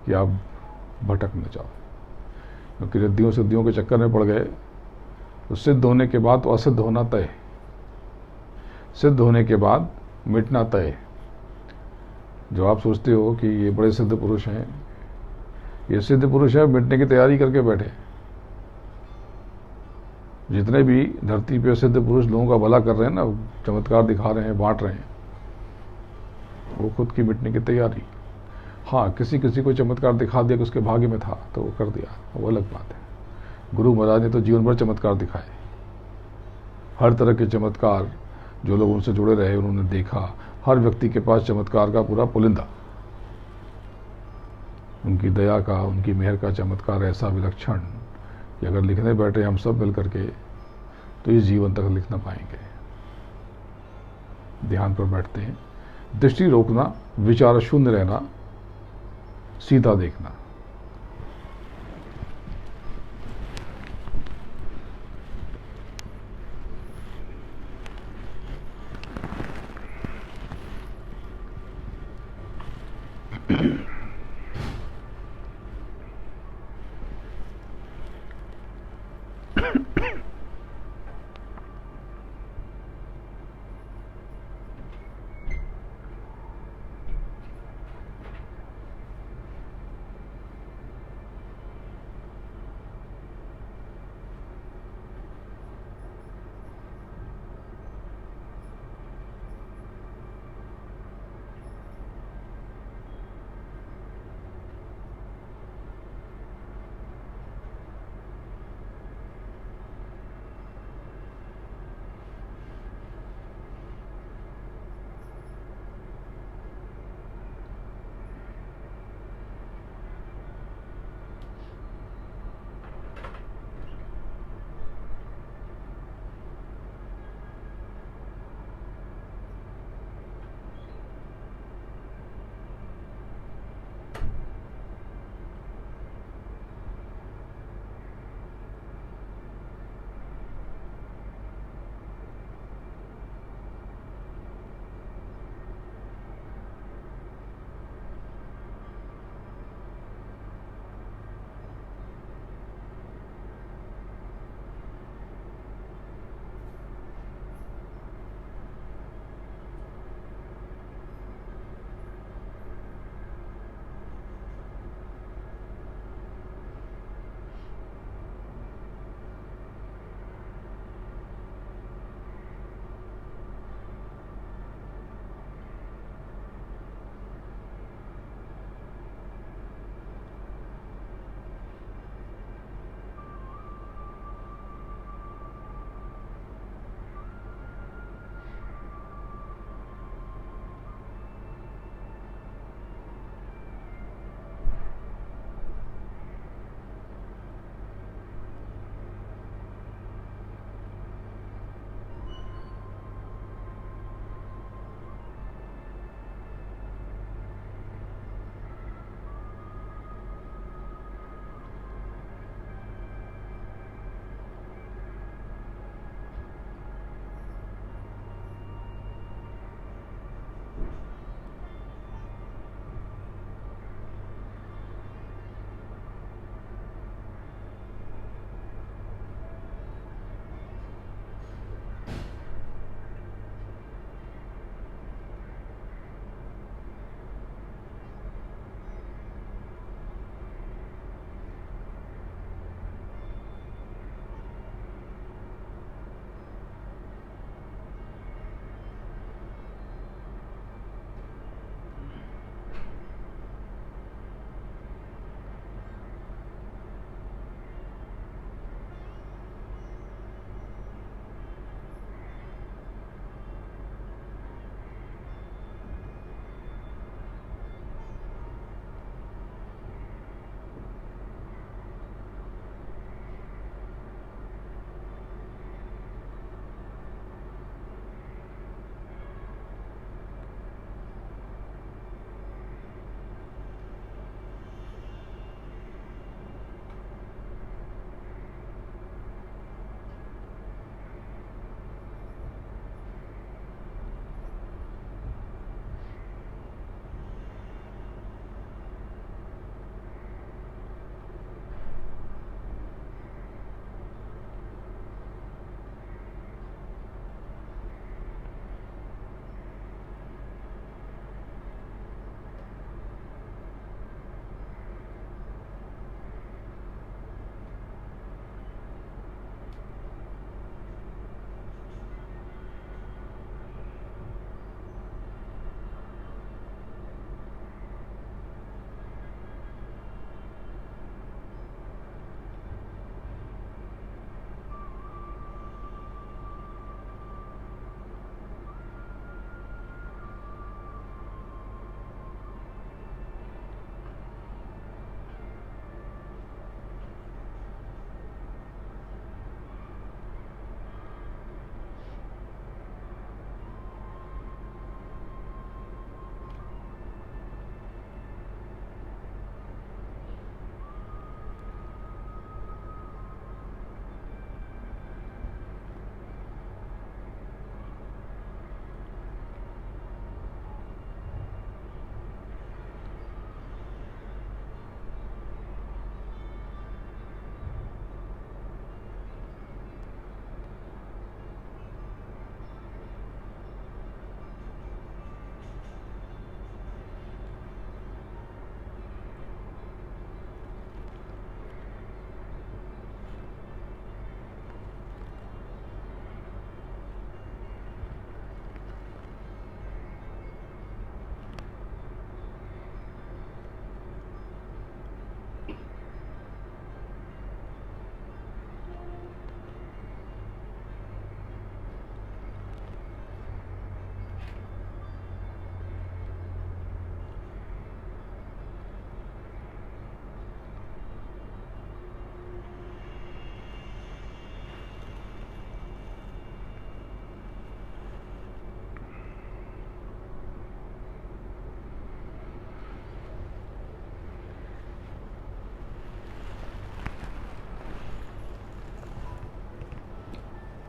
कि आप भटक न जाओ। क्योंकि रिद्धियों सिद्धियों के चक्कर में पड़ गए तो सिद्ध होने के बाद तो असिद्ध होना तय, सिद्ध होने के बाद मिटना तय। जो आप सोचते हो कि ये बड़े सिद्ध पुरुष हैं, ये सिद्ध पुरुष है, मिटने की तैयारी करके बैठे। जितने भी धरती पे सिद्ध पुरुष लोगों का भला कर रहे हैं ना, चमत्कार दिखा रहे हैं, बांट रहे हैं, वो खुद की मिटने की तैयारी। हाँ, किसी किसी को चमत्कार दिखा दिया कि उसके भाग्य में था तो वो कर दिया, वो अलग बात है। गुरु महाराज ने तो जीवन भर चमत्कार दिखाए, हर तरह के चमत्कार जो लोग उनसे जुड़े रहे उन्होंने देखा। हर व्यक्ति के पास चमत्कार का पूरा पुलिंदा, उनकी दया का, उनकी मेहर का चमत्कार ऐसा विलक्षण कि अगर लिखने बैठे हम सब मिल करके तो इस जीवन तक लिख ना पाएंगे। ध्यान पर बैठते हैं, दृष्टि रोकना, विचार शून्य रहना, सीधा देखना।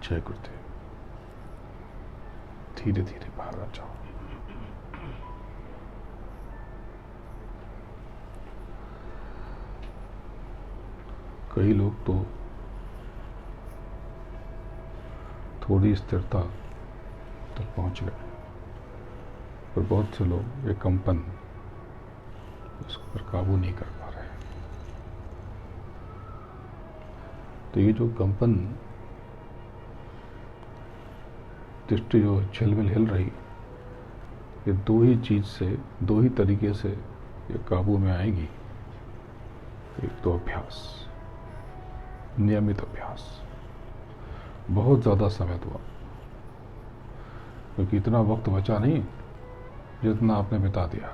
जय गुरुदेव। धीरे धीरे बाहर आ जाओ। कई लोग तो थोड़ी स्थिरता तक पहुंच गए, पर बहुत से लोग ये कंपन उस पर काबू नहीं कर पा रहे। तो ये जो कंपन, दृष्टि जो झिलमिल हिल रही, ये दो ही चीज से, दो ही तरीके से ये काबू में आएगी। एक तो अभ्यास, नियमित अभ्यास। बहुत ज़्यादा समय हुआ, क्योंकि इतना वक्त बचा नहीं जितना आपने बिता दिया।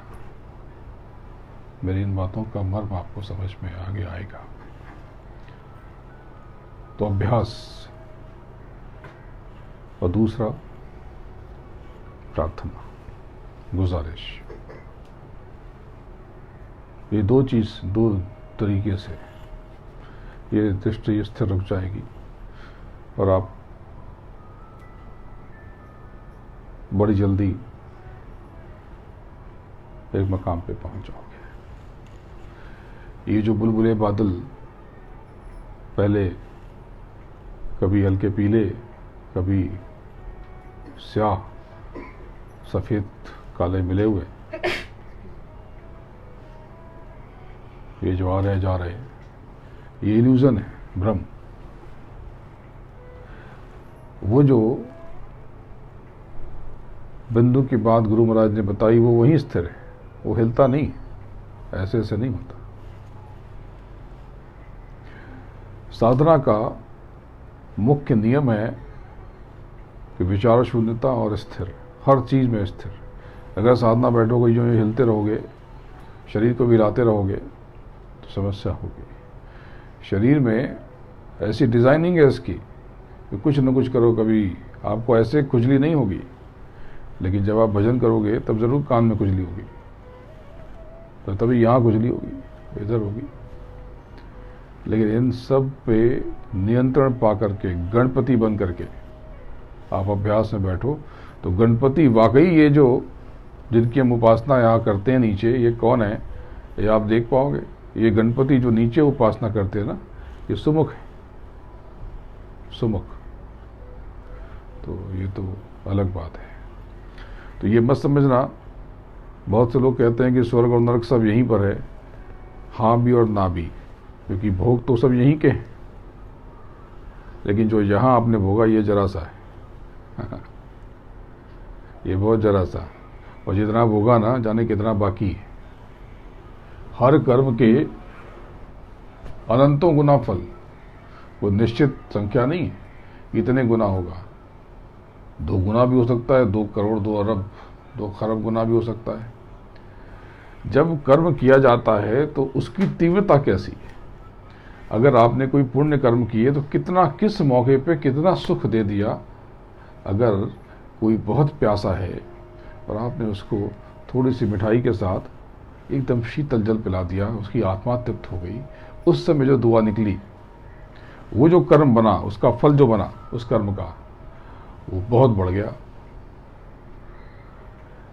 मेरी इन बातों का मर्म आपको समझ में आगे आएगा। तो अभ्यास, और दूसरा प्रार्थना, गुजारिश। ये दो चीज, दो तरीके से ये दृष्टि स्थिर रुक जाएगी और आप बड़ी जल्दी एक मकाम पे पहुंच जाओगे। ये जो बुलबुले बादल पहले कभी हल्के पीले, कभी स्याह, सफेद काले मिले हुए, ये जो आ रहे जा रहे, ये इल्यूजन है, भ्रम। वो जो बिंदु की बात गुरु महाराज ने बताई वो वहीं स्थिर है, वो हिलता नहीं, ऐसे ऐसे नहीं होता। साधना का मुख्य नियम है कि विचार शून्यता और स्थिर, हर चीज में स्थिर। अगर साधना बैठोगे, जो हिलते रहोगे, शरीर को भी हिलाते रहोगे, तो समस्या होगी। शरीर में ऐसी डिजाइनिंग है इसकी कि कुछ न कुछ करो, कभी आपको ऐसे खुजली नहीं होगी, लेकिन जब आप भजन करोगे तब जरूर कान में खुजली होगी, तो तभी यहाँ खुजली होगी, इधर होगी। लेकिन इन सब पे नियंत्रण पा करके, गणपति बन करके आप अभ्यास में बैठो, तो गणपति वाकई ये जो जिनकी हम उपासना यहाँ करते हैं नीचे, ये कौन है ये आप देख पाओगे। ये गणपति जो नीचे उपासना करते हैं ना, ये सुमुख है, सुमुख। तो ये तो अलग बात है। तो ये मत समझना, बहुत से लोग कहते हैं कि स्वर्ग और नरक सब यहीं पर है। हाँ भी और ना भी, क्योंकि भोग तो सब यहीं के हैं, लेकिन जो यहाँ आपने भोगा ये जरा सा है ये बहुत जरा सा, और जितना भोगा ना जाने कितना बाकी है। हर कर्म के अनंतों गुना फल, वो निश्चित संख्या नहीं है, इतने गुना होगा। 2 गुना भी हो सकता है, 2 करोड़, 2 अरब, 2 खरब गुना भी हो सकता है। जब कर्म किया जाता है तो उसकी तीव्रता कैसी है। अगर आपने कोई पुण्य कर्म किए तो कितना, किस मौके पे कितना सुख दे दिया। अगर कोई बहुत प्यासा है और आपने उसको थोड़ी सी मिठाई के साथ एकदम शीतल जल पिला दिया, उसकी आत्मा तृप्त हो गई, उस समय जो दुआ निकली, वो जो कर्म बना, उसका फल जो बना उस कर्म का, वो बहुत बढ़ गया।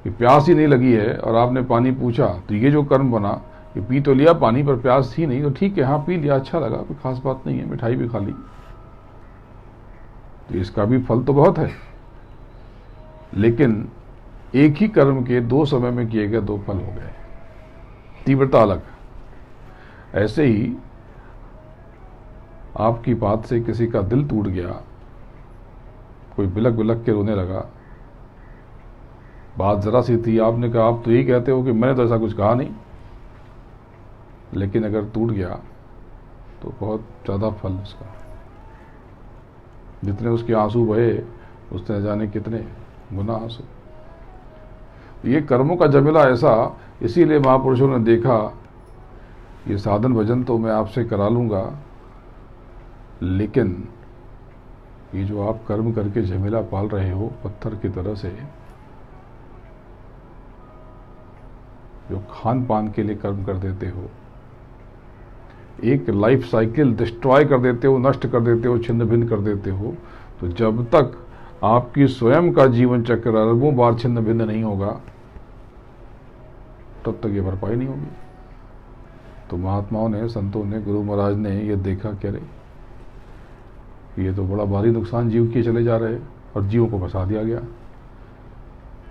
कि प्यास ही नहीं लगी है और आपने पानी पूछा, तो ये जो कर्म बना, कि पी तो लिया पानी पर प्यास ही नहीं, तो ठीक है, हाँ पी लिया, अच्छा लगा, कोई खास बात नहीं है, मिठाई भी खा ली, तो इसका भी फल तो बहुत है। लेकिन एक ही कर्म के 2 समय में किए गए 2 फल हो गए, तीव्रता अलग। ऐसे ही आपकी बात से किसी का दिल टूट गया, कोई बिलक बिलक के रोने लगा, बात जरा सी थी, आपने कहा आप तो यही कहते हो कि मैंने तो ऐसा कुछ कहा नहीं, लेकिन अगर टूट गया तो बहुत ज़्यादा फल उसका। जितने उसके आंसू बहे, उसने जाने कितने गुना आंसू। ये कर्मों का जमेला ऐसा, इसीलिए महापुरुषों ने देखा, ये साधन भजन तो मैं आपसे करा लूंगा, लेकिन ये जो आप कर्म करके झमेला पाल रहे हो पत्थर की तरह से, जो खान पान के लिए कर्म कर देते हो, एक लाइफ साइकिल डिस्ट्रॉय कर देते हो, नष्ट कर देते हो, छिन्न भिन्न कर देते हो, तो जब तक आपकी स्वयं का जीवन चक्र अरबों बार छिन्न भिन्न नहीं होगा, तब तक ये भरपाई नहीं होगी। तो महात्माओं ने, संतों ने, गुरु महाराज ने ये देखा कि अरे ये तो बड़ा भारी नुकसान जीव किए चले जा रहे हैं, और जीवों को फंसा दिया गया।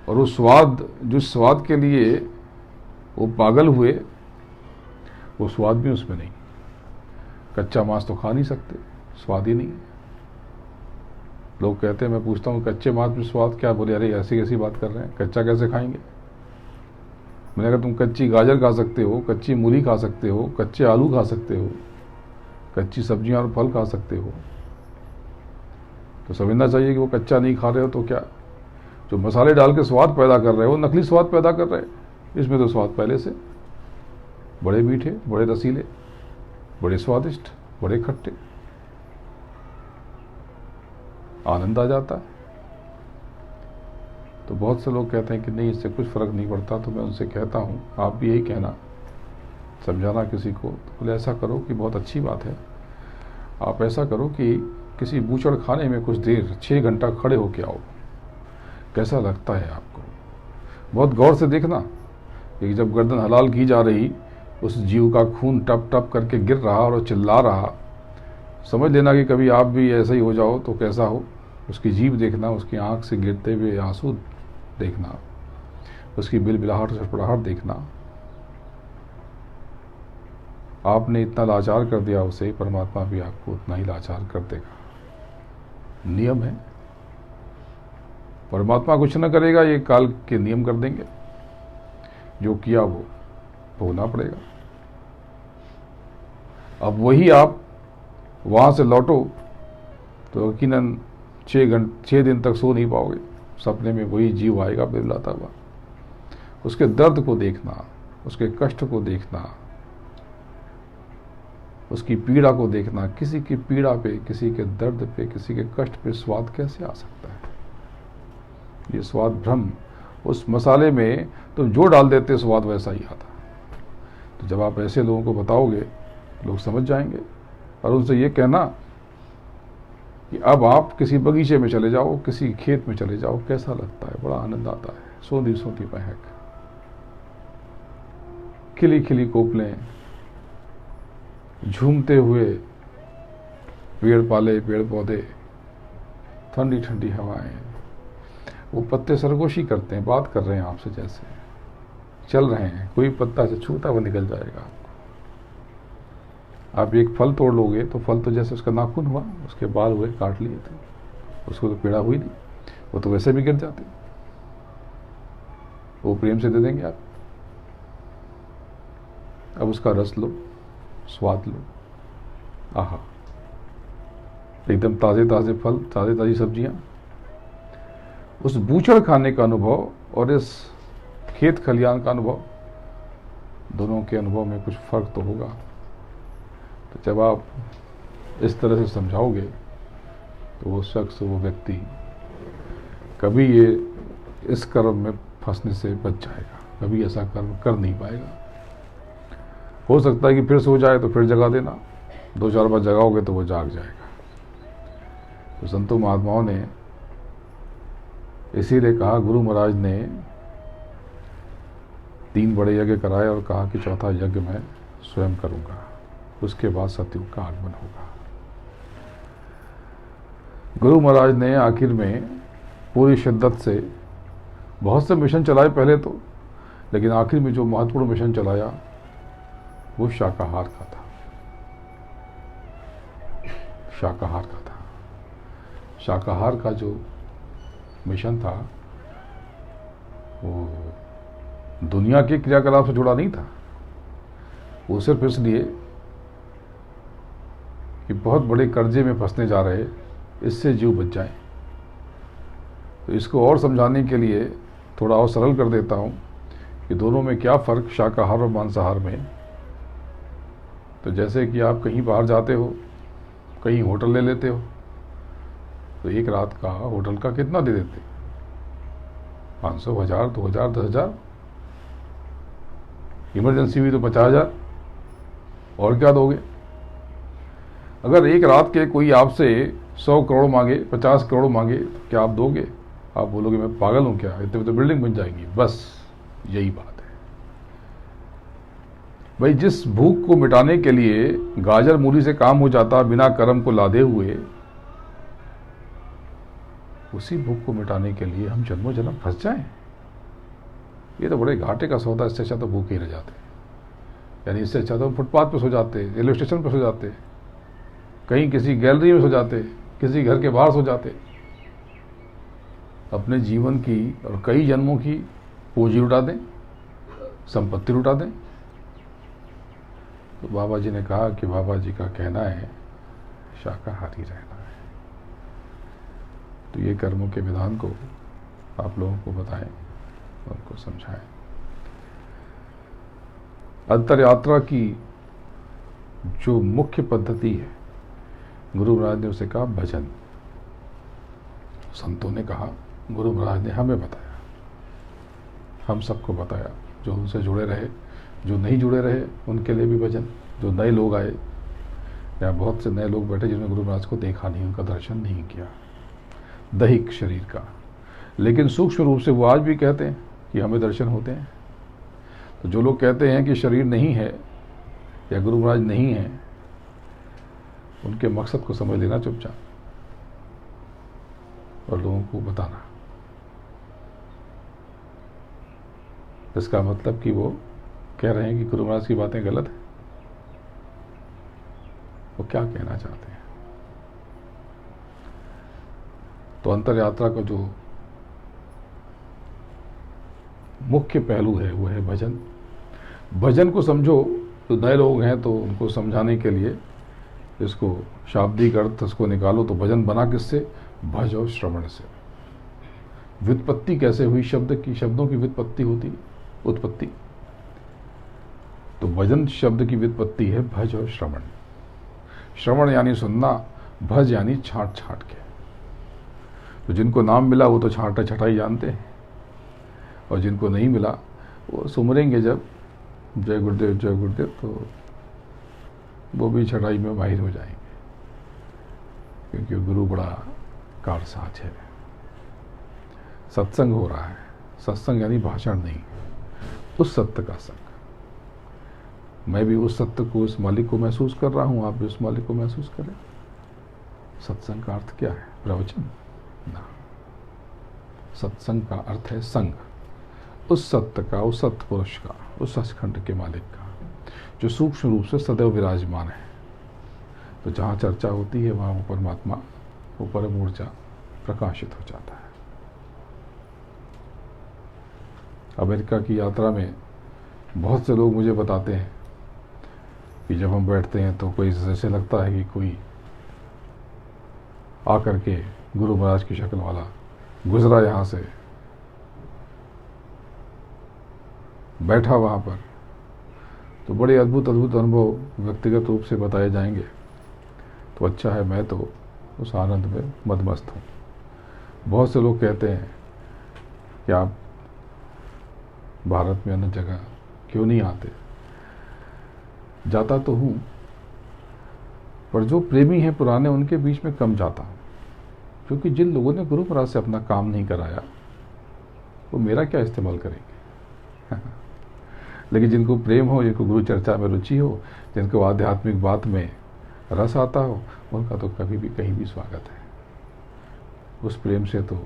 और वो स्वाद, जिस स्वाद के लिए वो पागल हुए, वो स्वाद भी उसमें नहीं। कच्चा मांस तो खा नहीं सकते, स्वाद ही नहीं। लोग कहते हैं, मैं पूछता हूँ कच्चे मांस में स्वाद क्या? बोले अरे ऐसी कैसी बात कर रहे हैं, कच्चा कैसे खाएंगे? मैंने कहा तुम कच्ची गाजर खा सकते हो, कच्ची मूली खा सकते हो, कच्चे आलू खा सकते हो, कच्ची सब्जियां और फल खा सकते हो। तो समझना चाहिए कि वो कच्चा नहीं खा रहे हो तो क्या, जो मसाले डाल के स्वाद पैदा कर रहे हो, नकली स्वाद पैदा कर रहे हैं। इसमें तो स्वाद पहले से बड़े मीठे, बड़े रसीले, बड़े स्वादिष्ट, बड़े खट्टे, आनंद आ जाता है। तो बहुत से लोग कहते हैं कि नहीं, इससे कुछ फर्क नहीं पड़ता। तो मैं उनसे कहता हूँ, आप भी यही कहना, समझाना किसी को, तो बोले ऐसा करो कि बहुत अच्छी बात है, आप ऐसा करो कि किसी बूचड़ खाने में कुछ देर 6 घंटा खड़े होके आओ, कैसा लगता है आपको। बहुत गौर से देखना कि जब गर्दन हलाल की जा रही, उस जीव का खून टप टप करके गिर रहा और चिल्ला रहा, समझ लेना कि कभी आप भी ऐसा ही हो जाओ तो कैसा हो। उसकी जीभ देखना, उसकी आंख से गिरते हुए आंसू देखना, उसकी बिलबिलाहट, छटपटाहट देखना। आपने इतना लाचार कर दिया उसे, परमात्मा भी आपको उतना ही लाचार कर देगा। नियम है, परमात्मा कुछ न करेगा, ये काल के नियम कर देंगे। जो किया वो भोगना पड़ेगा। अब वही आप वहां से लौटो तो यकीनन 6 दिन तक सो नहीं पाओगे। सपने में वही जीव आएगा बिलबिलाता हुआ। उसके दर्द को देखना, उसके कष्ट को देखना, उसकी पीड़ा को देखना। किसी की पीड़ा पे, किसी के दर्द पे, किसी के कष्ट पे स्वाद कैसे आ सकता है? ये स्वाद भ्रम। उस मसाले में तुम जो डाल देते स्वाद वैसा ही आता। तो जब आप ऐसे लोगों को बताओगे, लोग समझ जाएंगे। और उनसे ये कहना कि अब आप किसी बगीचे में चले जाओ, किसी खेत में चले जाओ, कैसा लगता है, बड़ा आनंद आता है। सोंधी सोंधी महक, खिली खिली कोपलें, झूमते हुए पेड़ पाले, पेड़ पौधे, ठंडी ठंडी हवाएं, वो पत्ते सरगोशी करते हैं, बात कर रहे हैं आपसे, जैसे चल रहे हैं। कोई पत्ता से छूता हुआ निकल जाएगा आपको। आप एक फल तोड़ लोगे तो फल तो जैसे उसका नाखून हुआ, उसके बाल हुए, काट लिए थे, उसको तो पीड़ा हुई नहीं, वो तो वैसे भी गिर जाते। वो प्रेम से दे देंगे आप। अब उसका रस लो, स्वाद लो, आहा, एकदम ताजे ताजे फल, ताजे ताजी सब्जियां। उस बूचड़ खाने का अनुभव और इस खेत खलियान का अनुभव, दोनों के अनुभव में कुछ फर्क तो होगा। तो जब आप इस तरह से समझाओगे तो वो शख्स, वो व्यक्ति कभी ये इस कर्म में फंसने से बच जाएगा, कभी ऐसा कर्म कर नहीं पाएगा। हो सकता है कि फिर सो जाए तो फिर जगा देना, 2-4 बार जगाओगे तो वो जाग जाएगा। तो संतों महात्माओं ने इसीलिए कहा, गुरु महाराज ने 3 बड़े यज्ञ कराए और कहा कि चौथा यज्ञ मैं स्वयं करूंगा, उसके बाद सतयुग का आगमन होगा। गुरु महाराज ने आखिर में पूरी शिद्दत से बहुत से मिशन चलाए पहले तो, लेकिन आखिर में जो महत्वपूर्ण मिशन चलाया वो शाकाहार का था। शाकाहार का था। शाकाहार का जो मिशन था वो दुनिया के क्रियाकलाप से जुड़ा नहीं था। वो सिर्फ इसलिए कि बहुत बड़े कर्जे में फंसने जा रहे, इससे जीव बच जाए। तो इसको और समझाने के लिए थोड़ा और सरल कर देता हूँ कि दोनों में क्या फ़र्क शाकाहार और मांसाहार में। तो जैसे कि आप कहीं बाहर जाते हो, कहीं होटल ले लेते हो, तो एक रात का होटल का कितना दे देते? 500, 1000, 2000, 10,000, इमरजेंसी हुई तो 50,000। और क्या दोगे? अगर एक रात के कोई आपसे 100 करोड़ मांगे, 50 करोड़ मांगे, क्या आप दोगे? आप बोलोगे मैं पागल हूं क्या, इतने में तो बिल्डिंग बन जाएगी। बस यही बात है भाई। जिस भूख को मिटाने के लिए गाजर मूली से काम हो जाता बिना कर्म को लादे हुए, उसी भूख को मिटाने के लिए हम जन्मों जन्म फंस जाएं, ये तो बड़े घाटे का सौदा। इससे अच्छा तो भूखे ही रह जाते, यानी इससे अच्छा तो हम फुटपाथ पे सो जाते, रेलवे स्टेशन पे सो जाते, कहीं किसी गैलरी में सो जाते, किसी घर के बाहर सो जाते। अपने जीवन की और कई जन्मों की पूंजी लुटा दें, संपत्ति लुटा दें। तो बाबा जी ने कहा कि बाबा जी का कहना है शाकाहारी रहना है। तो ये कर्मों के विधान को आप लोगों को बताएं, उनको समझाएं। अंतर यात्रा की जो मुख्य पद्धति है, गुरु महाराज ने उसे कहा भजन। संतों ने कहा, गुरु महाराज ने हमें बताया, हम सबको बताया। जो उनसे जुड़े रहे, जो नहीं जुड़े रहे उनके लिए भी भजन। जो नए लोग आए, या बहुत से नए लोग बैठे जिन्होंने गुरु महाराज को देखा नहीं, उनका दर्शन नहीं किया, दैहिक शरीर का, लेकिन सूक्ष्म रूप से वो आज भी कहते हैं कि हमें दर्शन होते हैं। तो जो लोग कहते हैं कि शरीर नहीं है या गुरु महाराज नहीं है, उनके मकसद को समझ लेना चुपचाप और लोगों को बताना। इसका मतलब कि वो कह रहे हैं कि गुरु महाराज की बातें गलत हैं। वो क्या कहना चाहते हैं? तो अंतर यात्रा का जो मुख्य पहलू है वो है भजन। भजन को समझो, तो नए लोग हैं तो उनको समझाने के लिए इसको शाब्दिक अर्थ इसको निकालो। तो भजन बना किससे? भज और श्रवण से। व्युत्पत्ति कैसे हुई शब्द की? शब्दों की व्युत्पत्ति होती, उत्पत्ति। तो भजन शब्द की व्युत्पत्ति है भज और श्रवण। श्रवण यानी सुनना, भज यानी छांट छांट के। तो जिनको नाम मिला वो तो छांटा छटाई जानते हैं, और जिनको नहीं मिला वो सुमरेंगे जब जय गुरुदेव जय गुरुदेव, तो वो भी छटाई में माहिर हो जाएंगे, क्योंकि गुरु बड़ा कारसाज है। सत्संग हो रहा है, सत्संग यानी भाषण नहीं, उस सत्य का संग। मैं भी उस सत्य को, उस मालिक को महसूस कर रहा हूं, आप भी उस मालिक को महसूस करें। सत्संग का अर्थ क्या है? प्रवचन ना। सत्संग का अर्थ है संग, उस सत्य का, उस सत्य पुरुष का, उस सचखंड के मालिक का, जो सूक्ष्म रूप से सदैव विराजमान है। तो जहाँ चर्चा होती है वहाँ वो परमात्मा, वो परम ऊर्जा प्रकाशित हो जाता है। अमेरिका की यात्रा में बहुत से लोग मुझे बताते हैं कि जब हम बैठते हैं तो कोई जैसे लगता है कि कोई आकर के गुरु महाराज की शक्ल वाला गुजरा यहाँ से, बैठा वहाँ पर। तो बड़े अद्भुत अद्भुत अनुभव व्यक्तिगत रूप से बताए जाएंगे। तो अच्छा है, मैं तो उस आनंद में मदमस्त हूँ। बहुत से लोग कहते हैं कि आप भारत में अन्य जगह क्यों नहीं आते? जाता तो हूँ, पर जो प्रेमी हैं पुराने, उनके बीच में कम जाता हूँ, क्योंकि जिन लोगों ने गुरु महाराज से अपना काम नहीं कराया वो मेरा क्या इस्तेमाल करेंगे? लेकिन जिनको प्रेम हो, जिनको गुरु चर्चा में रुचि हो, जिनको आध्यात्मिक बात में रस आता हो, उनका तो कभी भी कहीं भी स्वागत है। उस प्रेम से तो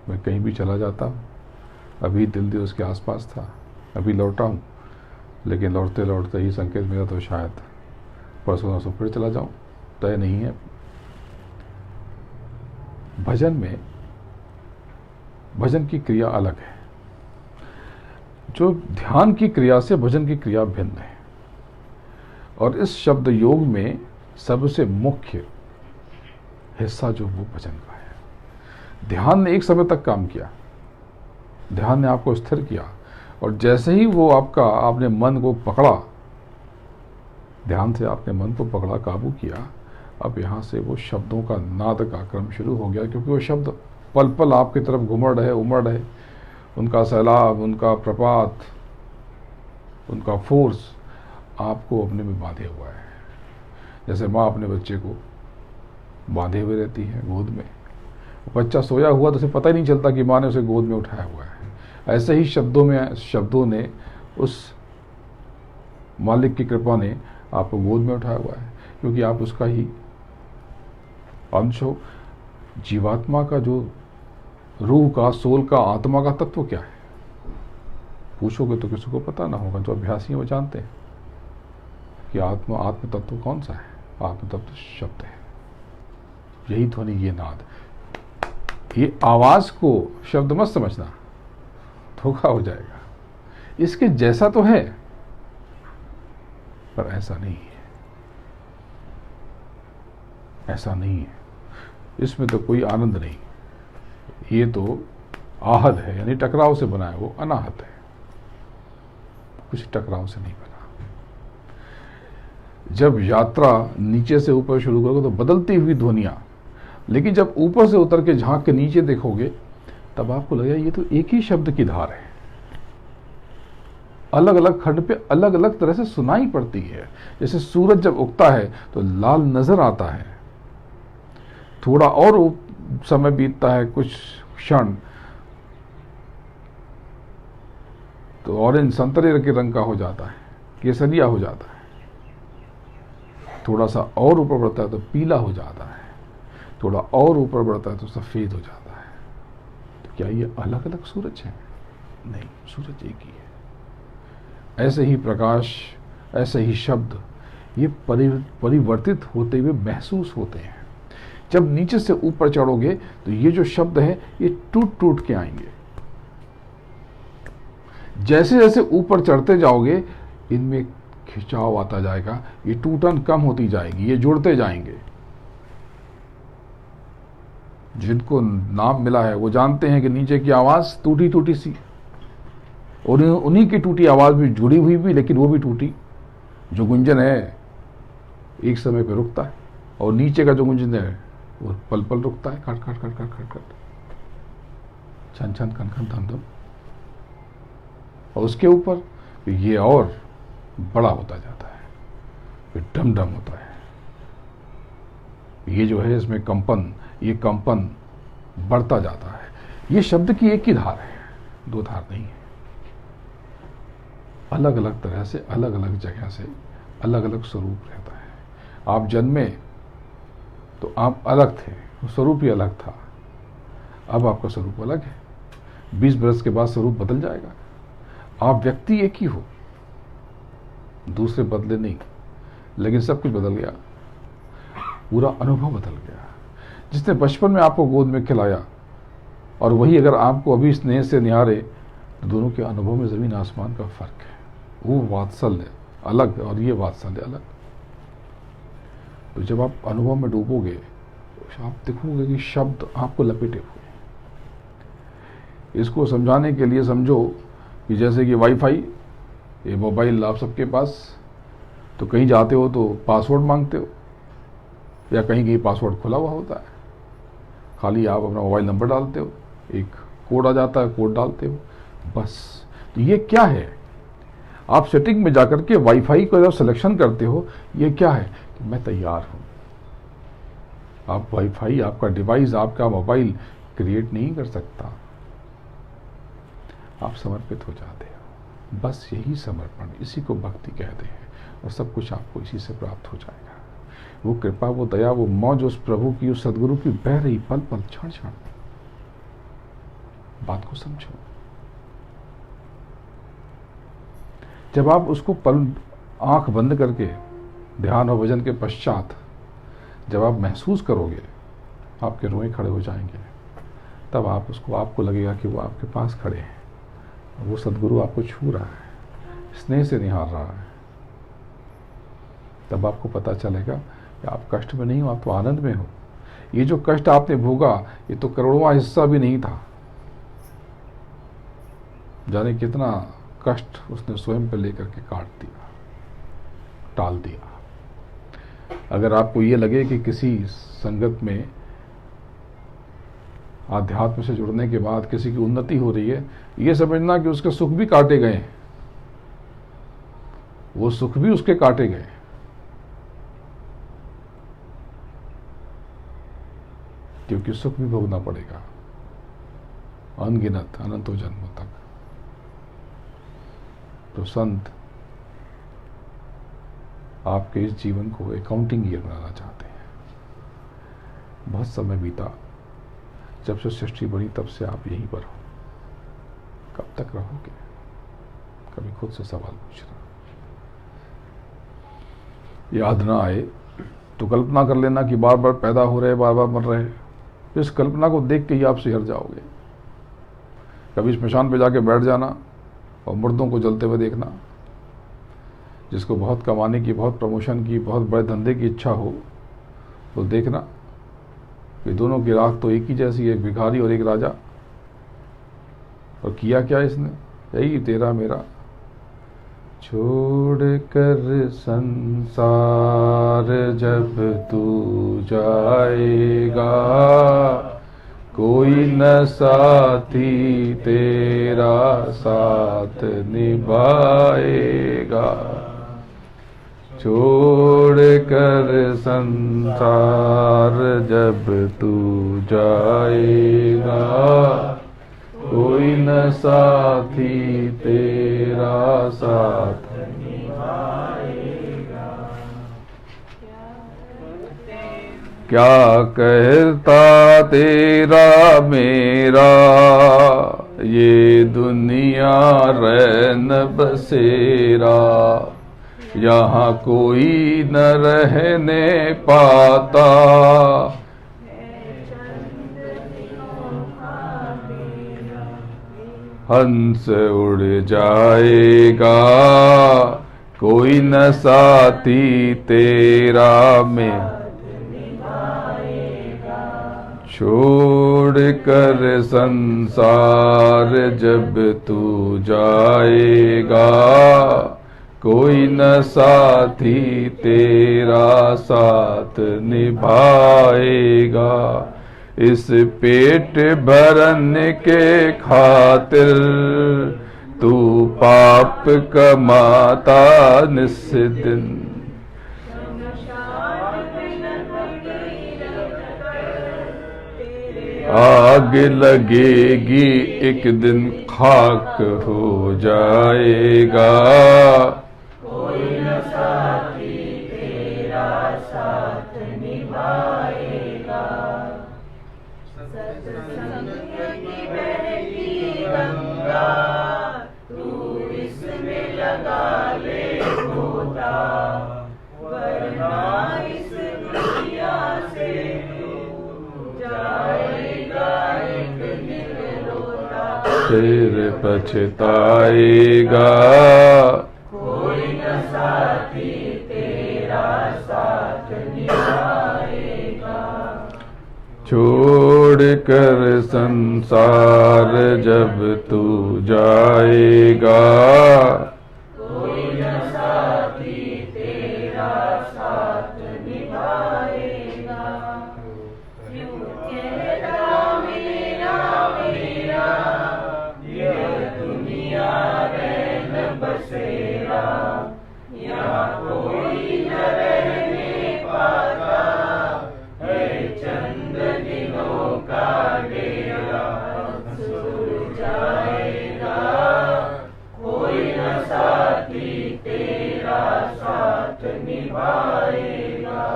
मैं कहीं भी चला जाता हूँ। अभी दिल्ली उसके आसपास था, अभी लौटा हूँ, लेकिन लौटते लौटते ही संकेत मिला तो शायद परसों नरसों फिर चला जाऊँ, तय नहीं है। भजन में भजन की क्रिया अलग है। जो ध्यान की क्रिया से भजन की क्रिया भिन्न है। और इस शब्द योग में सबसे मुख्य हिस्सा जो वो भजन का है। ध्यान ने एक समय तक काम किया, ध्यान ने आपको स्थिर किया, और जैसे ही वो आपने मन को पकड़ा, ध्यान से आपने मन को पकड़ा, काबू किया, अब यहाँ से वो शब्दों का नाद का क्रम शुरू हो गया, क्योंकि वो शब्द पल पल आपकी तरफ घुमड़ रहे, उमड़ रहे। उनका सैलाब, उनका प्रपात, उनका फोर्स आपको अपने में बांधे हुआ है। जैसे माँ अपने बच्चे को बांधे हुए रहती है गोद में। बच्चा सोया हुआ तो उसे पता ही नहीं चलता कि माँ ने उसे गोद में उठाया हुआ है। ऐसे ही शब्दों ने उस मालिक की कृपा ने आपको गोद में उठाया हुआ है, क्योंकि आप उसका ही अंश हो। जीवात्मा का जो रूह का, सोल का, आत्मा का तत्व क्या है पूछोगे तो किसी को पता ना होगा। जो अभ्यासी हैं वो जानते हैं कि आत्म तत्व कौन सा है। आत्म तत्व शब्द है, यही ध्वनि, ये नाद। ये आवाज को शब्द मत समझना, धोखा हो जाएगा। इसके जैसा तो है पर ऐसा नहीं है, ऐसा नहीं है। इसमें तो कोई आनंद नहीं। ये तो आहत है, यानी टकराव से बना है, वो अनाहत है, कुछ टकराव से नहीं बना। जब यात्रा नीचे से ऊपर शुरू करोगे तो बदलती हुई ध्वनियां, लेकिन जब ऊपर से उतर के झांक के नीचे देखोगे तब आपको लगेगा ये तो एक ही शब्द की धार है। अलग अलग खंड पे अलग अलग तरह से सुनाई पड़ती है। जैसे सूरज जब उगता है तो लाल नजर आता है, थोड़ा और समय बीतता है, कुछ क्षण, तो ऑरेंज संतरे के रंग का हो जाता है, केसरिया हो जाता है। थोड़ा सा और ऊपर बढ़ता है तो पीला हो जाता है, थोड़ा और ऊपर बढ़ता है तो सफेद हो जाता है। तो क्या ये अलग अलग सूरज है? नहीं, सूरज एक ही है। ऐसे ही प्रकाश, ऐसे ही शब्द, ये परिवर्तित होते हुए महसूस होते हैं। जब नीचे से ऊपर चढ़ोगे तो ये जो शब्द है ये टूट टूट के आएंगे। जैसे जैसे ऊपर चढ़ते जाओगे इनमें खिंचाव आता जाएगा, ये टूटन कम होती जाएगी, ये जुड़ते जाएंगे। जिनको नाम मिला है वो जानते हैं कि नीचे की आवाज टूटी टूटी सी, और उन्हीं की टूटी आवाज भी जुड़ी हुई भी, लेकिन वो भी टूटी। जो गुंजन है एक समय पे रुकता है, और नीचे का जो गुंजन है वो पल पल रुकता है, खट खट खट खट खट खट, छन छन खन खन थम थम। और उसके ऊपर ये और बड़ा होता जाता है, फिर डम डम होता है। ये जो है इसमें कंपन, ये कंपन बढ़ता जाता है। ये शब्द की एक ही धार है, दो धार नहीं है। अलग अलग तरह से, अलग अलग जगह से अलग अलग स्वरूप रहता है। आप जन्मे तो आप अलग थे, स्वरूप ही अलग था। अब आपका स्वरूप अलग है। 20 बरस के बाद स्वरूप बदल जाएगा। आप व्यक्ति एक ही हो, दूसरे बदले नहीं, लेकिन सब कुछ बदल गया, पूरा अनुभव बदल गया। जिसने बचपन में आपको गोद में खिलाया और वही अगर आपको अभी स्नेह से निहारे तो दोनों के अनुभव में जमीन आसमान का फर्क है। वो वात्सल्य अलग और ये वात्सल्य अलग। तो जब आप अनुभव में डूबोगे तो आप देखोगे कि शब्द आपको लपेटे हुए। इसको समझाने के लिए समझो कि जैसे कि वाईफाई, ये मोबाइल आप सबके पास, तो कहीं जाते हो तो पासवर्ड मांगते हो, या कहीं कहीं पासवर्ड खुला हुआ होता है, खाली आप अपना मोबाइल नंबर डालते हो, एक कोड आ जाता है, कोड डालते हो, बस। तो ये क्या है? आप सेटिंग में जाकर के वाईफाई को जब सिलेक्शन करते हो, ये क्या है कि मैं तैयार हूं। आप वाईफाई, आपका डिवाइस, आपका मोबाइल क्रिएट नहीं कर सकता, आप समर्पित हो जाते हो। बस यही समर्पण, इसी को भक्ति कहते हैं, और सब कुछ आपको इसी से प्राप्त हो जाएगा। वो कृपा, वो दया, वो मौज उस प्रभु की, उस सदगुरु की बह रही पल पल, क्षण क्षण। बात को समझो। जब आप उसको पल आंख बंद करके ध्यान और भजन के पश्चात जब आप महसूस करोगे, आपके रोए खड़े हो जाएंगे। तब आप उसको, आपको लगेगा कि वो आपके पास खड़े हैं, वो सदगुरु आपको छू रहा है, स्नेह से निहार रहा है। तब आपको पता चलेगा कि आप कष्ट में नहीं हो, आप तो आनंद में हो। ये जो कष्ट आपने भोगा, ये तो करोड़वां हिस्सा भी नहीं था। जाने कितना कष्ट उसने स्वयं पे लेकर के काट दिया, टाल दिया। अगर आपको ये लगे कि किसी संगत में आध्यात्म से जुड़ने के बाद किसी की उन्नति हो रही है, ये समझना कि उसके सुख भी काटे गए, वो सुख भी उसके काटे गए। क्योंकि सुख भी भोगना पड़ेगा अनगिनत अनंतों जन्मों तक। तो संत आपके इस जीवन को अकाउंटिंग ईयर बनाना चाहते हैं। बहुत समय बीता, जब से सृष्टि बनी तब से आप यहीं पर हो, कब तक रहोगे? कभी खुद से सवाल पूछना। याद ना आए तो कल्पना कर लेना कि बार बार पैदा हो रहे, बार बार मर रहे। इस कल्पना को देख के ही आप सिहर जाओगे। कभी स्मशान पे जाके बैठ जाना और मुर्दों को जलते हुए देखना। जिसको बहुत कमाने की, बहुत प्रमोशन की, बहुत बड़े धंधे की इच्छा हो, तो देखना कि दोनों की राख तो एक ही जैसी है, एक भिखारी और एक राजा। और किया क्या इसने? यही तेरा मेरा। छोड़ कर संसार जब तू जाएगा, कोई न साथी तेरा साथ निभाएगा। छोड़ कर संसार जब तू जाएगा, कोई न साथी तेरा साथ निभाएगा। क्या कहता तेरा मेरा, ये दुनिया रैन बसेरा। यहाँ कोई न रहने पाता, हंस उड़ जाएगा, कोई न साथी तेरा में। छोड़ कर संसार जब तू जाएगा, कोई न साथी तेरा साथ निभाएगा। इस पेट भरन के खातिर तू पाप कमाता निस दिन। आग लगेगी एक दिन खाक हो जाएगा, कोई न साथी तेरा साथ निभाएगा। सत्संग की बहती गंगा, तू इसमें लगा ले गोता, वरना इस दुनिया से जाएगा एक दिन रोता। फिर पछताएगा, कोई न साथी तेरा साथ निभाएगा। छोड़ कर संसार जब तू जाएगा, कोई न साथी तेरा साथ निभाएगा। यूं कहता मेरा मेरा, यह दुनिया रैन बसेरा। यहाँ कोई न रहने पाता है, चंद दिनों का डेरा। सुर जाएगा, कोई न साथी तेरा साथ निभाएगा।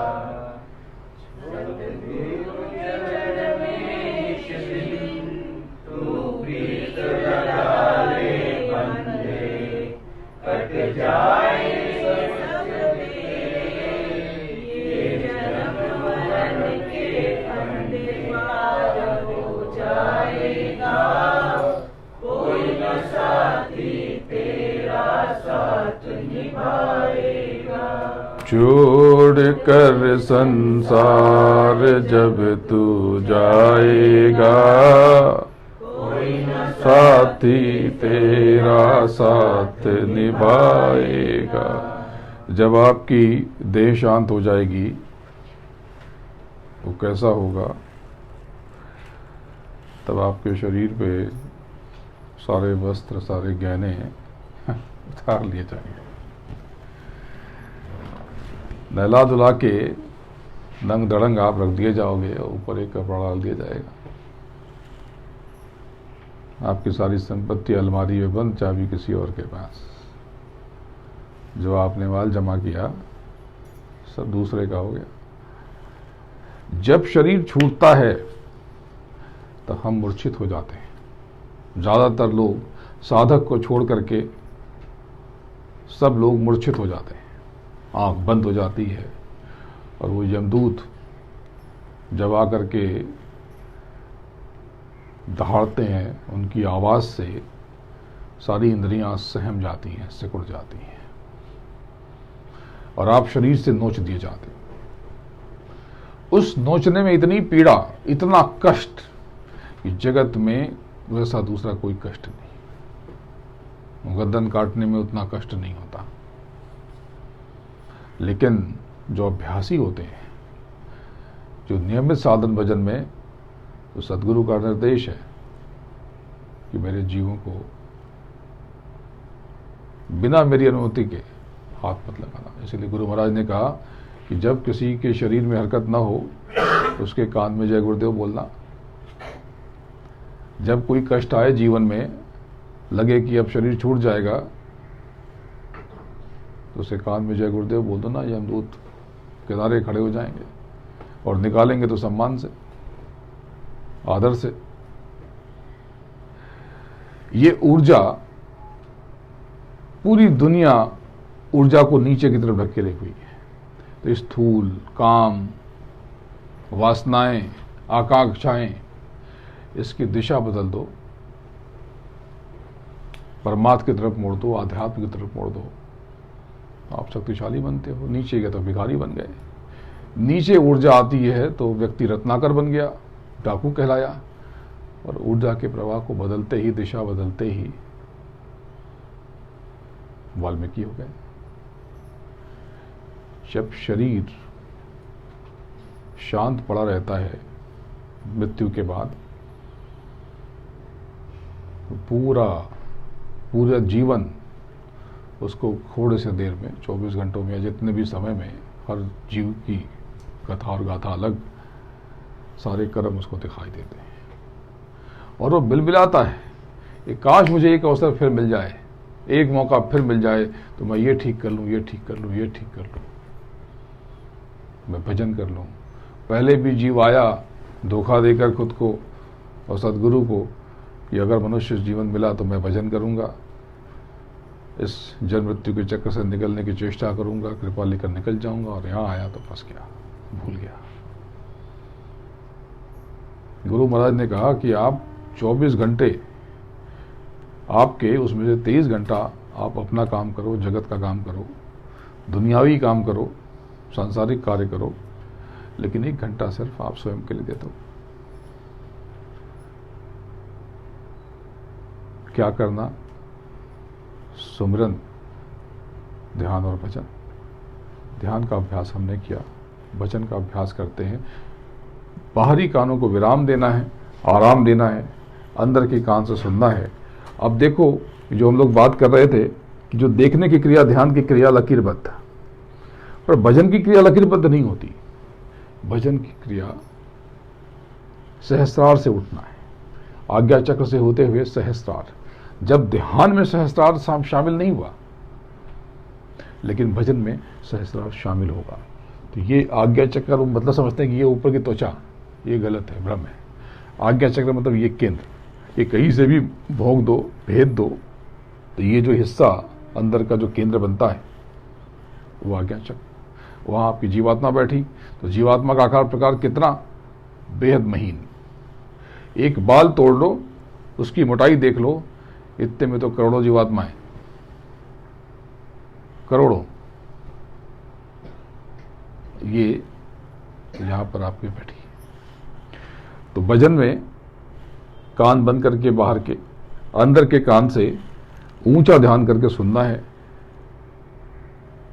सतगुरु चरण में शिव, तू प्रीत लगा ले बंदे, कट जाए सब तेरे। ये जन्म मरण के फंदे पार हो जाएगा, कोई न साथी तेरा साथ निभाएगा। छोड़ कर संसार जब तू जाएगा, कोई न साथी तेरा साथ निभाएगा। जब आपकी देह शांत हो जाएगी, वो कैसा होगा? तब आपके शरीर पे सारे वस्त्र, सारे गहने उतार लिए जाएंगे। नहला धुला के नंग दड़ंग आप रख दिए जाओगे और ऊपर एक कपड़ा डाल दिया जाएगा। आपकी सारी संपत्ति अलमारी में बंद, चाबी किसी और के पास। जो आपने माल जमा किया सब दूसरे का हो गया। जब शरीर छूटता है तो हम मूर्छित हो जाते हैं। ज़्यादातर लोग साधक को छोड़ करके सब लोग मूर्छित हो जाते हैं, आंख बंद हो जाती है और वो यमदूत जब आकर के दहाड़ते हैं, उनकी आवाज़ से सारी इंद्रियां सहम जाती हैं, सिकुड़ जाती हैं और आप शरीर से नोच दिए जाते हैं। उस नोचने में इतनी पीड़ा, इतना कष्ट कि जगत में वैसा दूसरा कोई कष्ट नहीं। गर्दन काटने में उतना कष्ट नहीं होता। लेकिन जो अभ्यासी होते हैं, जो नियमित साधन भजन में, तो सदगुरु का निर्देश है कि मेरे जीवों को बिना मेरी अनुमति के हाथ मत लगाना। इसलिए गुरु महाराज ने कहा कि जब किसी के शरीर में हरकत ना हो तो उसके कान में जय गुरुदेव बोलना। जब कोई कष्ट आए जीवन में, लगे कि अब शरीर छूट जाएगा, तो उसे कान में जय गुरुदेव बोल दो ना, यमदूत किनारे खड़े हो जाएंगे और निकालेंगे तो सम्मान से, आदर से। ये ऊर्जा, पूरी दुनिया ऊर्जा को नीचे की तरफ धकेले हुई है। तो स्थूल काम, वासनाएं, आकांक्षाएं, इसकी दिशा बदल दो, परमात्मा की तरफ मोड़ दो, आध्यात्म की तरफ मोड़ दो, आप शक्तिशाली बनते हो। नीचे गए तो भिखारी बन गए। नीचे ऊर्जा आती है तो व्यक्ति रत्नाकर बन गया, डाकू कहलाया। और ऊर्जा के प्रवाह को बदलते ही, दिशा बदलते ही वाल्मीकि हो गए। जब शरीर शांत पड़ा रहता है मृत्यु के बाद, तो पूरा जीवन उसको थोड़े से देर में, 24 घंटों में या जितने भी समय में, हर जीव की कथा और गाथा अलग, सारे कर्म उसको दिखाई देते हैं और वो बिलबिलाता है कि काश मुझे एक अवसर फिर मिल जाए, एक मौका फिर मिल जाए तो मैं ये ठीक कर लूँ, ये ठीक कर लूँ, ये ठीक कर लूँ, मैं भजन कर लूँ। पहले भी जीव आया धोखा देकर खुद को और सदगुरु को कि अगर मनुष्य जीवन मिला तो मैं भजन करूँगा, इस जन्म मृत्यु के चक्कर से निकलने की चेष्टा करूँगा, कृपा लेकर निकल जाऊँगा। और यहाँ आया तो फंस गया, भूल गया। गुरु महाराज ने कहा कि आप 24 घंटे आपके, उसमें से 23 घंटा आप अपना काम करो, जगत का काम करो, दुनियावी काम करो, सांसारिक कार्य करो, लेकिन 1 घंटा सिर्फ आप स्वयं के लिए दे दो। क्या करना? सुमिरन, ध्यान और भजन। ध्यान का अभ्यास हमने किया, भजन का अभ्यास करते हैं। बाहरी कानों को विराम देना है, आराम देना है, अंदर के कान से सुनना है। अब देखो, जो हम लोग बात कर रहे थे कि जो देखने की क्रिया, ध्यान की क्रिया लकीरबद्ध, पर भजन की क्रिया लकीरबद्ध नहीं होती। भजन की क्रिया सहस्त्रार से उठना है, आज्ञा चक्र से होते हुए सहस्त्रार। जब ध्यान में सहस्त्रार शामिल नहीं हुआ, लेकिन भजन में सहस्त्रार शामिल होगा। तो ये आज्ञा चक्र मतलब समझते हैं कि ये ऊपर की त्वचा, ये गलत है, भ्रम है। आज्ञा चक्र मतलब ये केंद्र, ये कहीं से भी भोग दो, भेद दो, तो ये जो हिस्सा अंदर का जो केंद्र बनता है वो आज्ञा चक्र। वहाँ आपकी जीवात्मा बैठी, तो जीवात्मा का आकार प्रकार कितना बेहद महीन। एक बाल तोड़ लो, उसकी मोटाई देख लो, इतने में तो करोड़ों जीवात्माएं, करोड़ों। ये यहां पर आपकी बैठी। तो भजन में कान बंद करके, बाहर के, अंदर के कान से ऊंचा ध्यान करके सुनना है।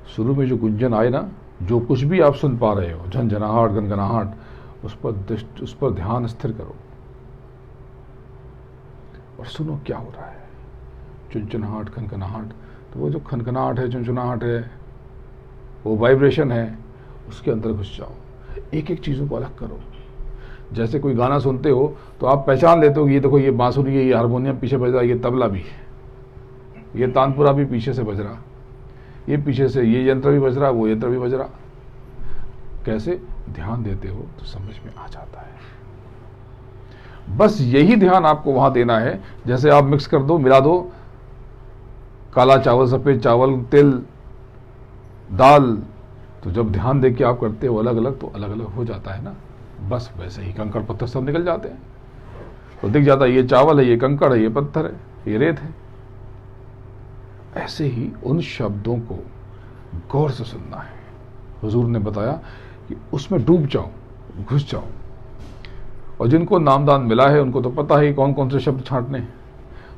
शुरू में जो गुंजन आए ना, जो कुछ भी आप सुन पा रहे हो, झनझनाहट, गनगनाहट, उस पर ध्यान स्थिर करो और सुनो क्या हो रहा है। चुनचुनाहट, खनखनाहट, तो वो जो खनखनाहट है, चुनचुनाहट है, वो वाइब्रेशन है, उसके अंदर घुस जाओ। एक एक चीज़ों को अलग करो। जैसे कोई गाना सुनते हो तो आप पहचान लेते हो कि ये देखो ये बांसुरी है, ये हारमोनियम पीछे बज रहा है, ये तबला भी है, ये तानपुरा भी पीछे से बज रहा, ये पीछे से ये यंत्र भी बज रहा, वो यंत्र भी बज रहा। कैसे ध्यान देते हो तो समझ में आ जाता है। बस यही ध्यान आपको वहां देना है। जैसे आप मिक्स कर दो, मिला दो, काला चावल, सफेद चावल, तेल, दाल, तो जब ध्यान दे के आप करते हो अलग अलग, तो अलग अलग हो जाता है ना। बस वैसे ही कंकड़ पत्थर सब निकल जाते हैं, तो दिख जाता है ये चावल है, ये कंकड़ है, ये पत्थर है, ये रेत है। ऐसे ही उन शब्दों को गौर से सुनना है। हुजूर ने बताया कि उसमें डूब जाओ, घुस जाओ। और जिनको नामदान मिला है उनको तो पता है कौन कौन से शब्द छांटने हैं,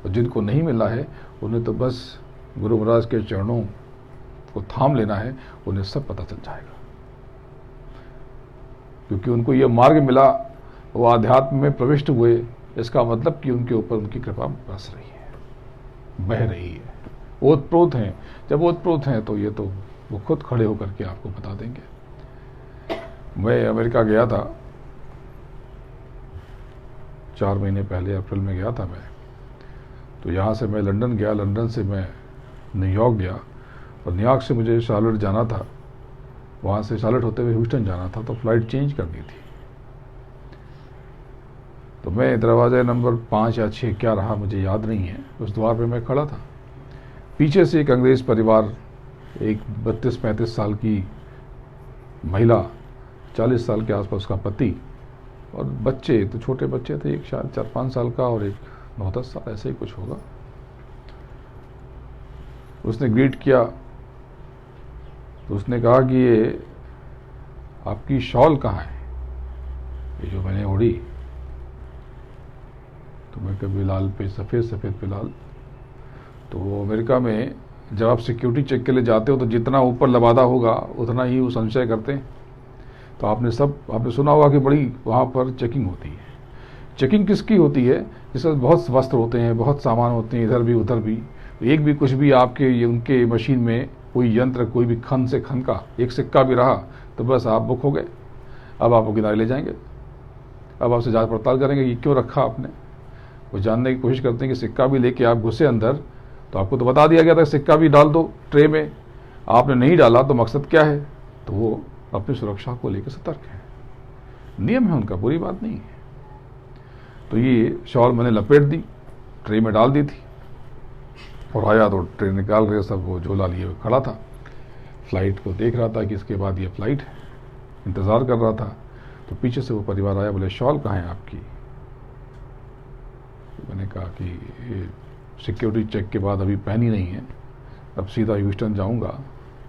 और जिनको नहीं मिला है उन्हें तो बस गुरु महाराज के चरणों को थाम लेना है, उन्हें सब पता चल जाएगा। क्योंकि उनको ये मार्ग मिला, वो आध्यात्म में प्रविष्ट हुए, इसका मतलब कि उनके ऊपर उनकी कृपा बरस रही है, बह रही है, ओतप्रोत हैं। जब ओतप्रोत हैं तो ये तो वो खुद खड़े होकर के आपको बता देंगे। मैं अमेरिका गया था 4 महीने पहले, अप्रैल में गया था मैं। तो यहाँ से मैं लंदन गया, लंदन से मैं न्यूयॉर्क गया, और न्यूयॉर्क से मुझे शार्लेट जाना था, वहाँ से शार्लेट होते हुए ह्यूस्टन जाना था, तो फ्लाइट चेंज करनी थी। तो मैं दरवाजे नंबर 5 या 6 क्या रहा मुझे याद नहीं है, उस द्वार पे मैं खड़ा था। पीछे से एक अंग्रेज परिवार, एक 32-35 साल की महिला, 40 साल के आसपास उसका पति, और बच्चे, तो छोटे बच्चे थे, एक शायद 4-5 साल का और एक 9-10 साल, ऐसे ही कुछ होगा। उसने ग्रीट किया, तो उसने कहा कि ये आपकी शॉल कहाँ है, ये जो मैंने ओढ़ी। तो मैं कभी लाल पे सफ़ेद, सफ़ेद पे लाल। तो वो अमेरिका में जब आप सिक्योरिटी चेक के लिए जाते हो तो जितना ऊपर लबादा होगा उतना ही वो संशय करते हैं। तो आपने सुना होगा कि बड़ी वहाँ पर चेकिंग होती है। चेकिंग किसकी होती है? जिसमें बहुत वस्त्र होते हैं, बहुत सामान होते हैं, इधर भी उधर भी। एक भी कुछ भी आपके उनके मशीन में कोई यंत्र, कोई भी खन से खन का एक सिक्का भी रहा तो बस आप बुक हो गए। अब आपको किनारे ले जाएंगे, अब आपसे जांच पड़ताल करेंगे कि क्यों रखा आपने। वो जानने की कोशिश करते हैं कि सिक्का भी लेके आप घुसे अंदर, तो आपको तो बता दिया गया था सिक्का भी डाल दो ट्रे में, आपने नहीं डाला तो मकसद क्या है। तो वो अपनी सुरक्षा को लेकर सतर्क है, नियम है उनका, बुरी बात नहीं है। तो ये शॉल मैंने लपेट दी, ट्रे में डाल दी थी, और आया तो ट्रे निकाल रहे सब, वो झोला लिए हुए खड़ा था, फ्लाइट को देख रहा था कि इसके बाद ये फ्लाइट है, इंतज़ार कर रहा था। तो पीछे से वो परिवार आया, बोले शॉल कहाँ है आपकी। मैंने कहा कि ये सिक्योरिटी चेक के बाद अभी पहनी नहीं है, अब सीधा ह्यूस्टन जाऊंगा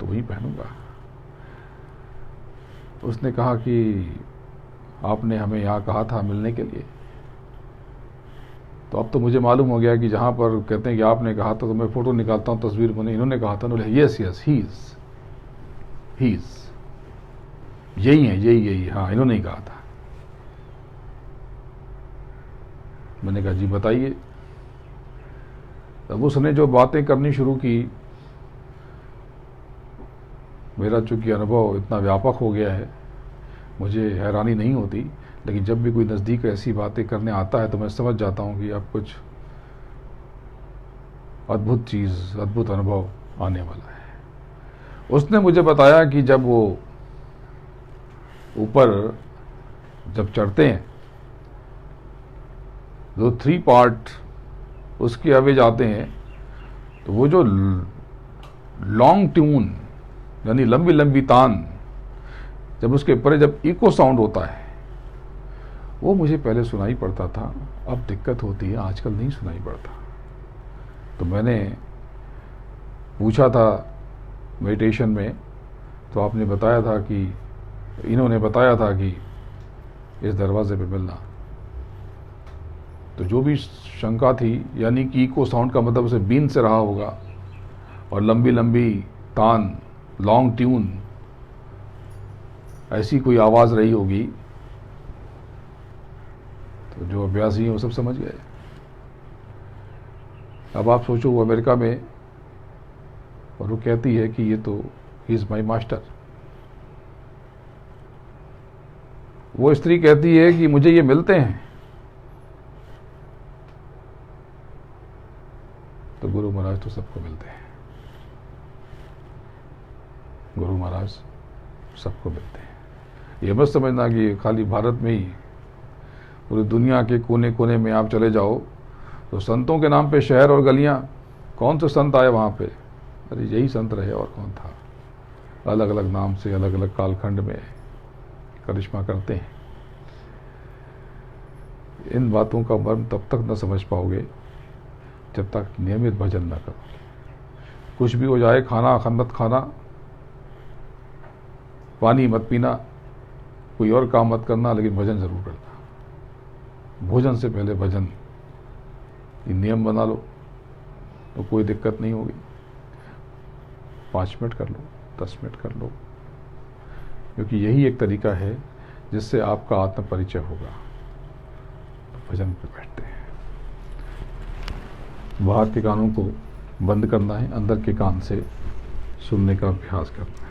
तो वहीं पहनूंगा। उसने कहा कि आपने हमें यहाँ कहा था मिलने के लिए। तो अब तो मुझे मालूम हो गया कि जहाँ पर कहते हैं कि आपने कहा था, तो मैं फ़ोटो निकालता हूँ, तस्वीर मैंने इन्होंने कहा था, बोले यस यस ही इज़, यही है, यही, हाँ इन्होंने ही कहा था। मैंने कहा जी बताइए। तब उसने जो बातें करनी शुरू की, मेरा चूंकि अनुभव इतना व्यापक हो गया है, मुझे हैरानी नहीं होती, लेकिन जब भी कोई नज़दीक ऐसी बातें करने आता है तो मैं समझ जाता हूँ कि अब कुछ अद्भुत चीज़, अद्भुत अनुभव आने वाला है। उसने मुझे बताया कि जब वो ऊपर जब चढ़ते हैं, जो 3 पार्ट उसके अवे जाते हैं, तो वो जो लॉन्ग ट्यून यानी लंबी लंबी तान, जब उसके परे जब इको साउंड होता है, वो मुझे पहले सुनाई पड़ता था, अब दिक्कत होती है, आजकल नहीं सुनाई पड़ता। तो मैंने पूछा था मेडिटेशन में, तो आपने बताया था कि, इन्होंने बताया था कि इस दरवाजे पे मिलना। तो जो भी शंका थी, यानी कि इको साउंड का मतलब उसे बीन से रहा होगा, और लंबी लंबी तान, लॉन्ग ट्यून, ऐसी कोई आवाज़ रही होगी, तो जो अभ्यासी हैं वो सब समझ गए। अब आप सोचो वो अमेरिका में, और वो कहती है कि ये तो ही इज़ माई मास्टर। वो स्त्री कहती है कि मुझे ये मिलते हैं। तो गुरु महाराज तो सबको मिलते हैं, गुरु महाराज सबको मिलते हैं। ये मत समझना कि खाली भारत में ही, पूरी दुनिया के कोने कोने में आप चले जाओ तो संतों के नाम पे शहर और गलियां, कौन से संत आए वहाँ पे? अरे यही संत रहे, और कौन था? अलग अलग नाम से अलग अलग कालखंड में करिश्मा करते हैं। इन बातों का मर्म तब तक न समझ पाओगे जब तक नियमित भजन न करोगे। कुछ भी हो जाए, खाना मत खाना, पानी मत पीना, कोई और काम मत करना, लेकिन भजन जरूर करना। भोजन से पहले भजन, ये नियम बना लो तो कोई दिक्कत नहीं होगी। 5 मिनट कर लो, 10 मिनट कर लो, क्योंकि यही एक तरीका है जिससे आपका आत्म परिचय होगा। तो भजन पे बैठते हैं। बाहर के कानों को बंद करना है, अंदर के कान से सुनने का अभ्यास करना है।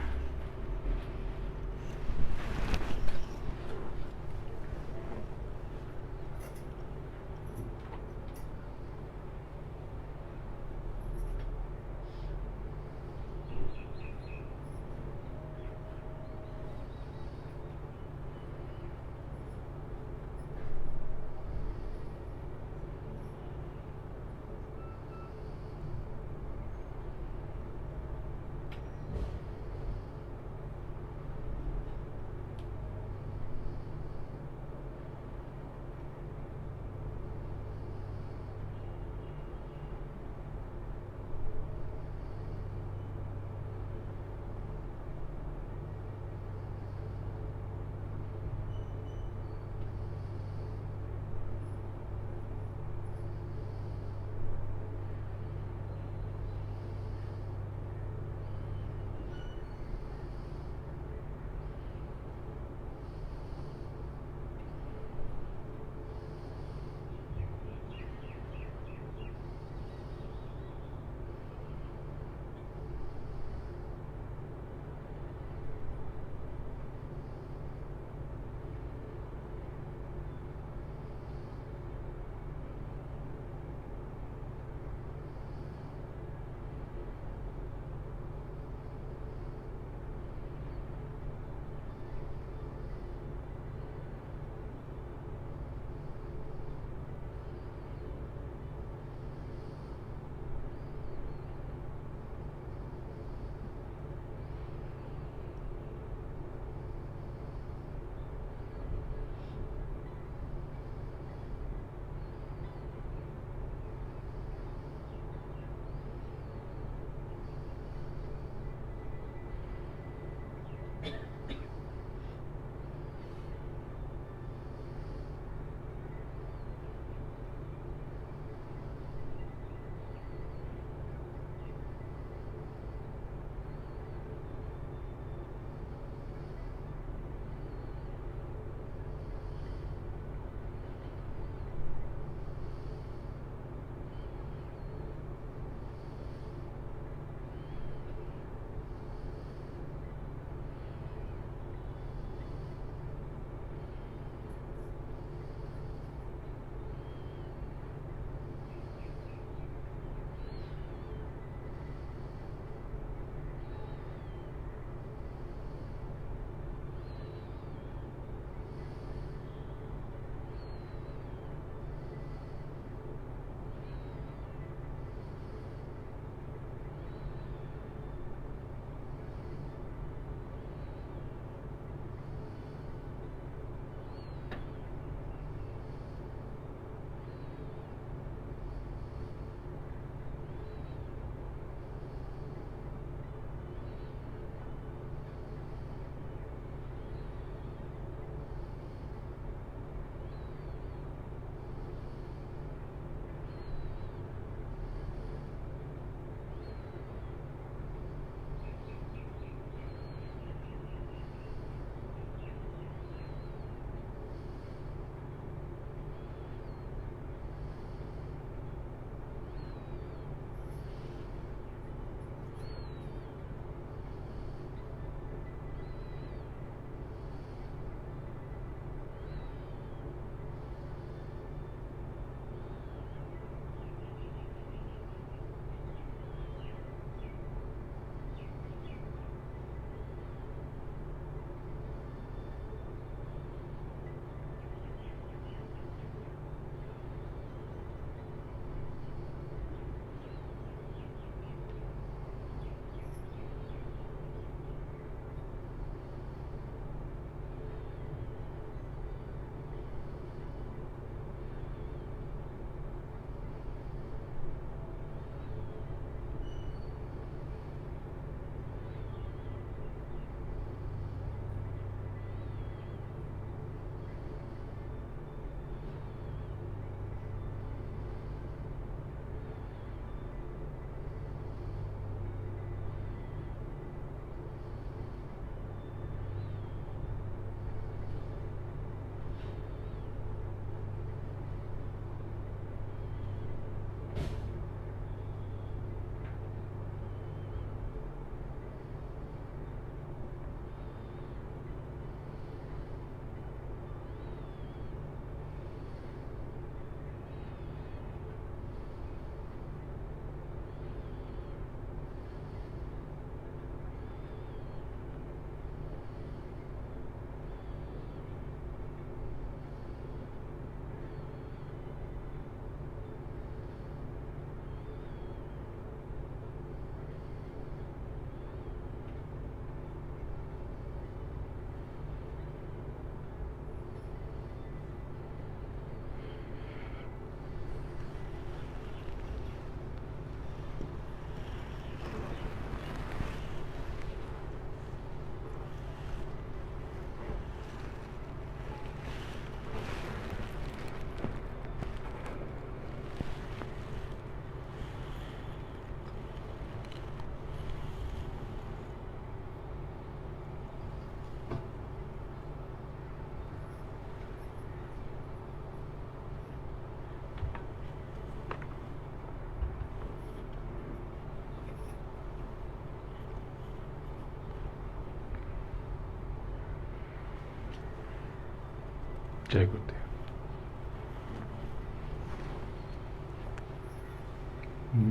जय गुरुदेव।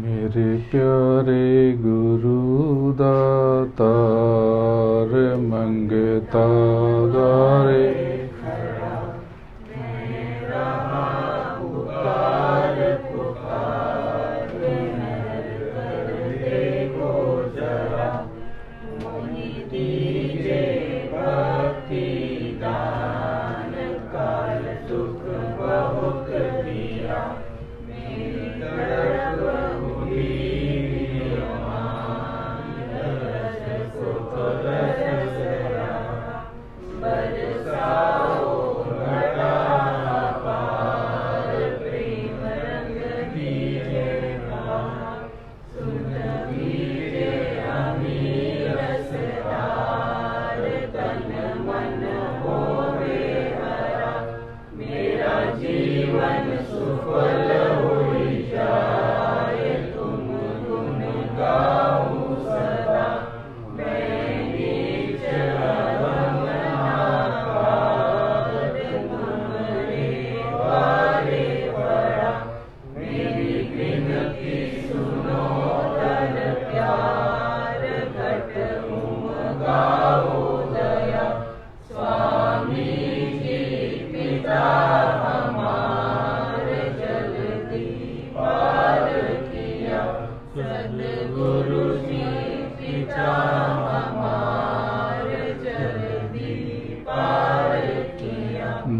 मेरे प्यारे गुरु दातार मंगता द्वारे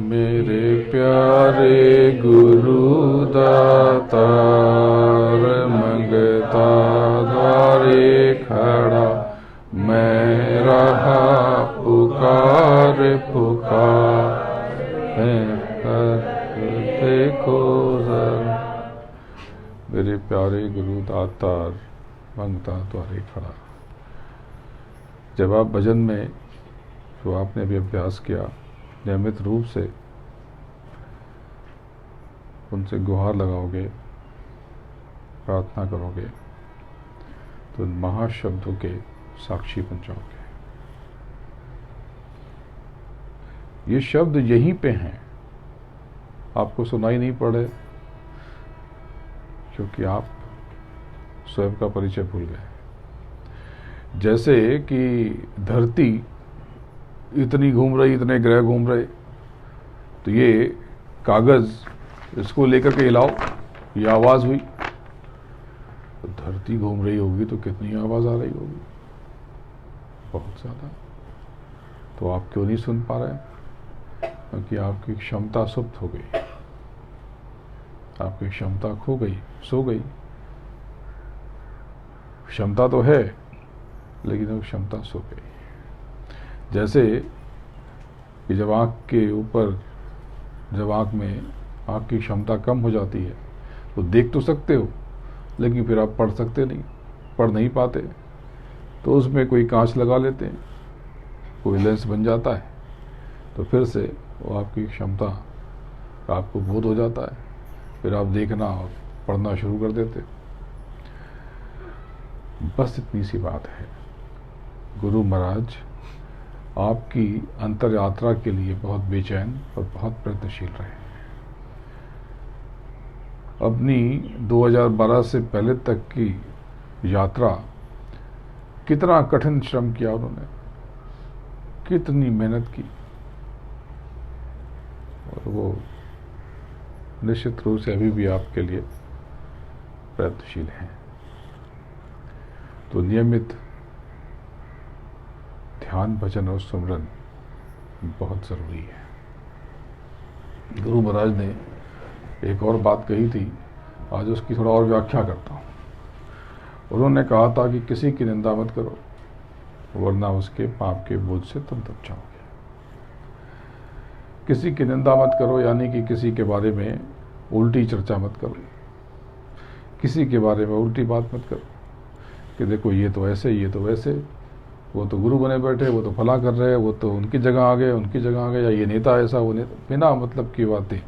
मेरे प्यारे गुरु दातार मंगता द्वारे खड़ा मैं रहा पुकार पुकार देखो जरा। मेरे प्यारे गुरु दातार मंगता द्वारे खड़ा। जब आप भजन में जो आपने भी अभ्यास किया नियमित रूप से उनसे गुहार लगाओगे, प्रार्थना करोगे तो उन महाशब्दों के साक्षी बन जाओगे। ये शब्द यहीं पे हैं, आपको सुनाई नहीं पड़े क्योंकि आप स्वयं का परिचय भूल गए। जैसे कि धरती इतनी घूम रही, इतने ग्रह घूम रहे, तो ये कागज इसको लेकर के हिलाओ, ये आवाज हुई, तो धरती घूम रही होगी तो कितनी आवाज आ रही होगी, बहुत ज्यादा। तो आप क्यों नहीं सुन पा रहे? क्योंकि आपकी क्षमता सुप्त हो गई, आपकी क्षमता खो गई, सो गई। क्षमता तो है लेकिन वो क्षमता सो गई। जैसे कि जब आँख के ऊपर, जब आँख की क्षमता कम हो जाती है तो देख तो सकते हो लेकिन फिर आप पढ़ सकते नहीं, पढ़ नहीं पाते, तो उसमें कोई कांच लगा लेते हैं, कोई लेंस बन जाता है, तो फिर से वो आपकी क्षमता का आपको बोध हो जाता है, फिर आप देखना और पढ़ना शुरू कर देते। बस इतनी सी बात है। गुरु महाराज आपकी अंतर यात्रा के लिए बहुत बेचैन और बहुत प्रयत्नशील रहे। अपनी 2012 से पहले तक की यात्रा कितना कठिन श्रम किया उन्होंने, कितनी मेहनत की, और वो निश्चित रूप से अभी भी आपके लिए प्रयत्नशील हैं। तो नियमित ध्यान, भजन और सुमरन बहुत जरूरी है। गुरु महाराज ने एक और बात कही थी, आज उसकी थोड़ा और व्याख्या करता हूँ। उन्होंने कहा था कि किसी की निंदा मत करो वरना उसके पाप के बोझ से तुम दब जाओगे। किसी की निंदा मत करो यानी कि किसी के बारे में उल्टी चर्चा मत करो, किसी के बारे में उल्टी बात मत करो कि देखो ये तो ऐसे, ये तो वैसे, वो तो गुरु बने बैठे, वो तो फला कर रहे हैं, वो तो उनकी जगह आ गए, उनकी जगह आ गए, या ये नेता ऐसा, वो नेता, बिना मतलब की बातें।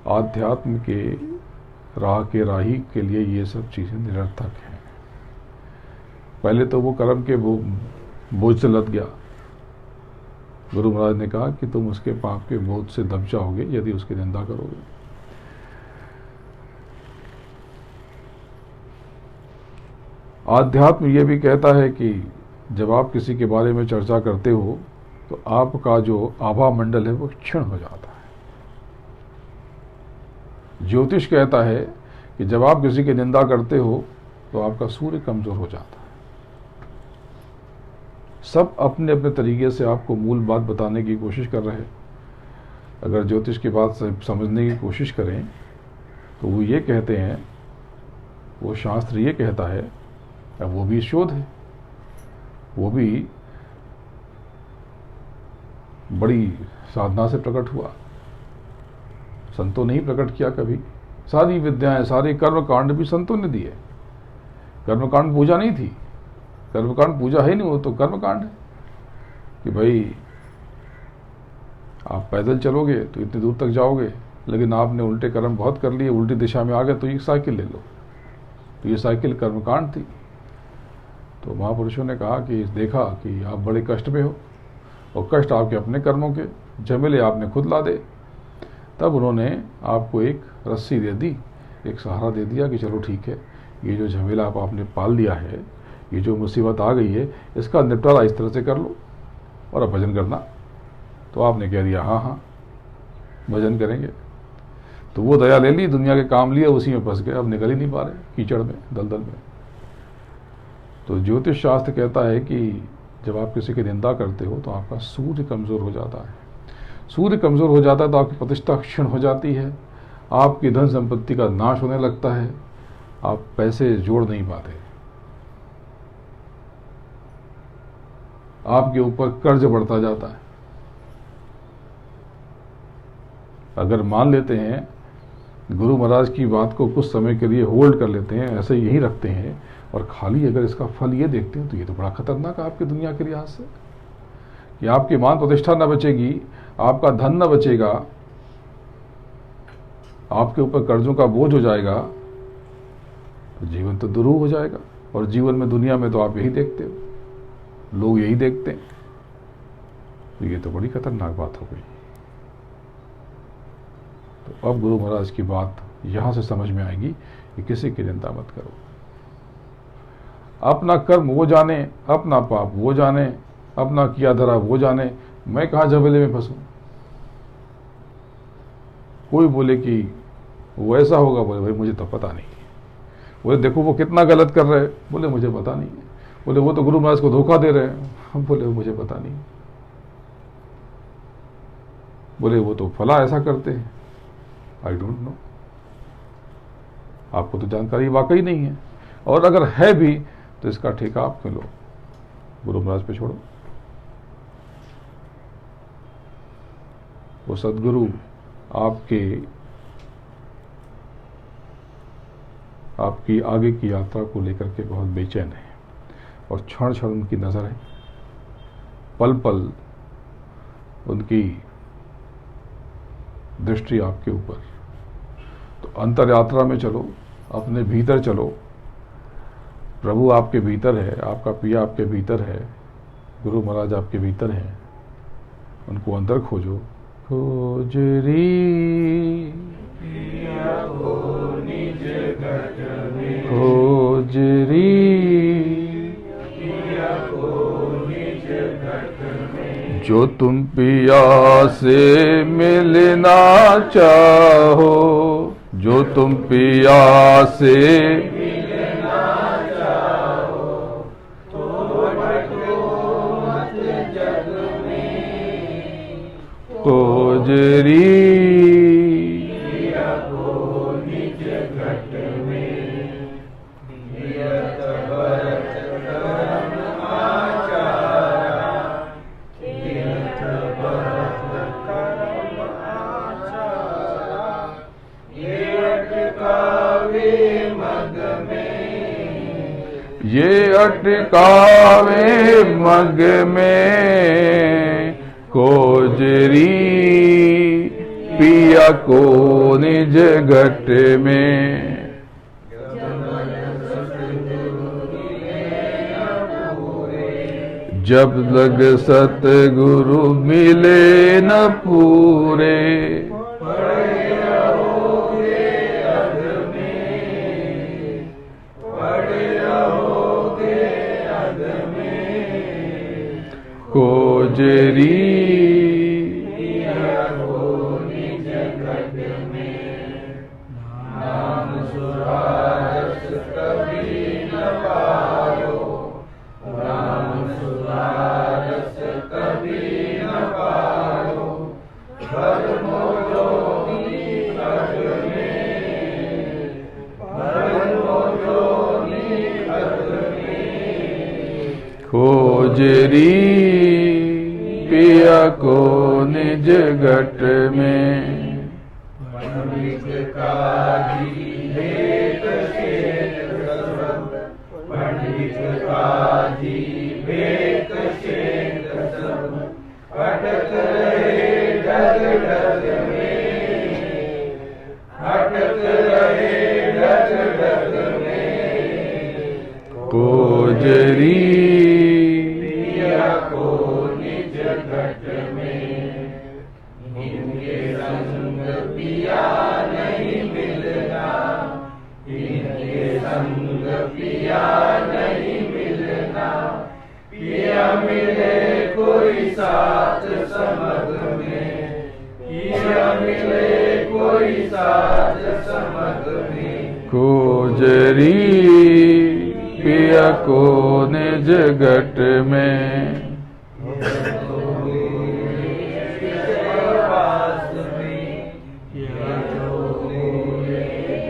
आध्यात्म के राह के राही के लिए ये सब चीजें निरर्थक हैं। पहले तो वो कर्म के बोझ से लद गया, गुरु महाराज ने कहा कि तुम उसके पाप के बोझ से दब जाओगे यदि उसकी निंदा करोगे। आध्यात्म ये भी कहता है कि जब आप किसी के बारे में चर्चा करते हो तो आपका जो आभा मंडल है वो क्षीण हो जाता है। ज्योतिष कहता है कि जब आप किसी की निंदा करते हो तो आपका सूर्य कमजोर हो जाता है। सब अपने अपने तरीके से आपको मूल बात बताने की कोशिश कर रहे हैं। अगर ज्योतिष की बात समझने की कोशिश करें तो वो ये कहते हैं, वो शास्त्र ये कहता है, अब वो भी शोध है, वो भी बड़ी साधना से प्रकट हुआ, संतों ने ही प्रकट किया कभी। सारी विद्याएं, सारे कर्म कांड भी संतों ने दिए। कर्मकांड पूजा नहीं थी, कर्मकांड पूजा है नहीं, वो तो कर्मकांड है कि भाई आप पैदल चलोगे तो इतनी दूर तक जाओगे, लेकिन आपने उल्टे कर्म बहुत कर लिए, उल्टी दिशा में आ गए तो एक साइकिल ले लो। तो ये साइकिल कर्मकांड थी। तो महापुरुषों ने कहा कि देखा कि आप बड़े कष्ट में हो और कष्ट आपके अपने कर्मों के, झमेले आपने खुद ला दे। तब उन्होंने आपको एक रस्सी दे दी, एक सहारा दे दिया कि चलो ठीक है, ये जो झमेला आपने पाल लिया है, ये जो मुसीबत आ गई है, इसका निपटारा इस तरह से कर लो और अब भजन करना। तो आपने कह दिया हाँ हाँ भजन करेंगे। तो वो दया ले ली, दुनिया के काम लिए, उसी में फंस गए, अब निकल ही नहीं पा रहे, कीचड़ में, दलदल में। तो ज्योतिष शास्त्र कहता है कि जब आप किसी की निंदा करते हो तो आपका सूर्य कमज़ोर हो जाता है। सूर्य कमज़ोर हो जाता है तो आपकी प्रतिष्ठा क्षीण हो जाती है, आपकी धन संपत्ति का नाश होने लगता है, आप पैसे जोड़ नहीं पाते, आपके ऊपर कर्ज बढ़ता जाता है। अगर मान लेते हैं गुरु महाराज की बात को कुछ समय के लिए होल्ड कर लेते हैं, ऐसे यही रखते हैं, और खाली अगर इसका फल ये देखते हैं तो ये तो बड़ा खतरनाक है आपकी दुनिया के लिहाज से कि आपकी मान प्रतिष्ठा न बचेगी, आपका धन न बचेगा, आपके ऊपर कर्जों का बोझ हो जाएगा, तो जीवन तो दुरूह हो जाएगा। और जीवन में, दुनिया में तो आप यही देखते हो, लोग यही देखते हैं। तो ये तो बड़ी खतरनाक बात हो गई। तो अब गुरु महाराज की बात यहां से समझ में आएगी कि किसी की निंदा मत करो। अपना कर्म वो जाने, अपना पाप वो जाने, अपना किया धरा वो जाने, मैं कहाँ झमेले में फंसूं। कोई बोले कि वो ऐसा होगा, बोले भाई मुझे तो पता नहीं। बोले देखो वो कितना गलत कर रहे हैं, बोले मुझे पता नहीं। बोले वो तो गुरु महाराज को धोखा दे रहे हैं, हम बोले मुझे पता नहीं। बोले वो तो फला ऐसा करते हैं, आई डोंट नो। आपको तो जानकारी वाकई नहीं है, और अगर है भी तो इसका ठेका आप क्यों लो, गुरु महाराज पे छोड़ो। वो सदगुरु आपकी आगे की यात्रा को लेकर के बहुत बेचैन है, और क्षण क्षण उनकी नजर है, पल पल उनकी दृष्टि आपके ऊपर। तो अंतर यात्रा में चलो, अपने भीतर चलो। प्रभु आपके भीतर है, आपका पिया आपके भीतर है, गुरु महाराज आपके भीतर है, उनको अंदर खोजो। खोज री खोज री जो तुम पिया से मिलना चाहो, जो तुम पिया से खोजरी ये अटकावे मग में, खोजरी पिया को निज घट में। जब लग सतगुरु मिले न पूरे, पड़े रहोगे अध में, पड़े रहोगे अध में। कोजरी पिया को निज घट में, नाम सुधारस कभी न पायो, नाम सुधारस कभी न पायो। भरमो जोनी घट में, भरमो जोनी घट में। खोजरी पिया को निज घट में, पंडित काजी भेद क्षेत्र सब, पंडित काजी भेद क्षेत्र सब। अटक रहे ढग ढग में, अटक रहे ढग ढग में। कोजरी पिया को निज घट में, इनके संग पिया नहीं मिलना, इनके संग पिया नहीं मिलना। पिया मिले कोई साथ समग में, पिया मिले कोई साथ समग में। कोजरी पिया को निज घट में, विषयवास में,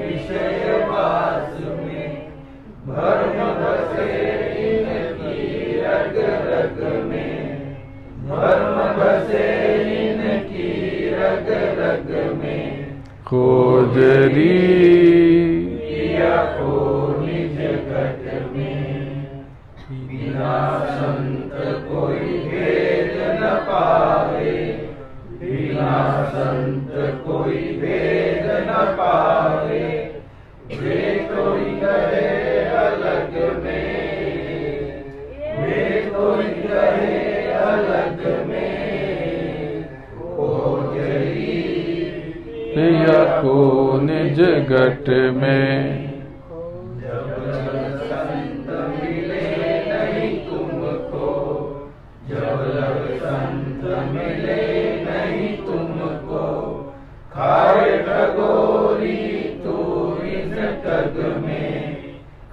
विषयवास में। भरम बसे इनकी रग रग में, भरम बसे इनकी रग रग में। खोजरी पिया को निज घट में, बिना संत कोई भेद न पावे, बिना संत कोई भेद न पावे। वे कोई कहे अलग में, वे कोई कहे अलग में। खोजरी पिया को निज घट में, जब लग संत मिले नहीं तुमको, जब लग संत मिले नहीं तुमको। खाए ठगोरी तू इस ठग में,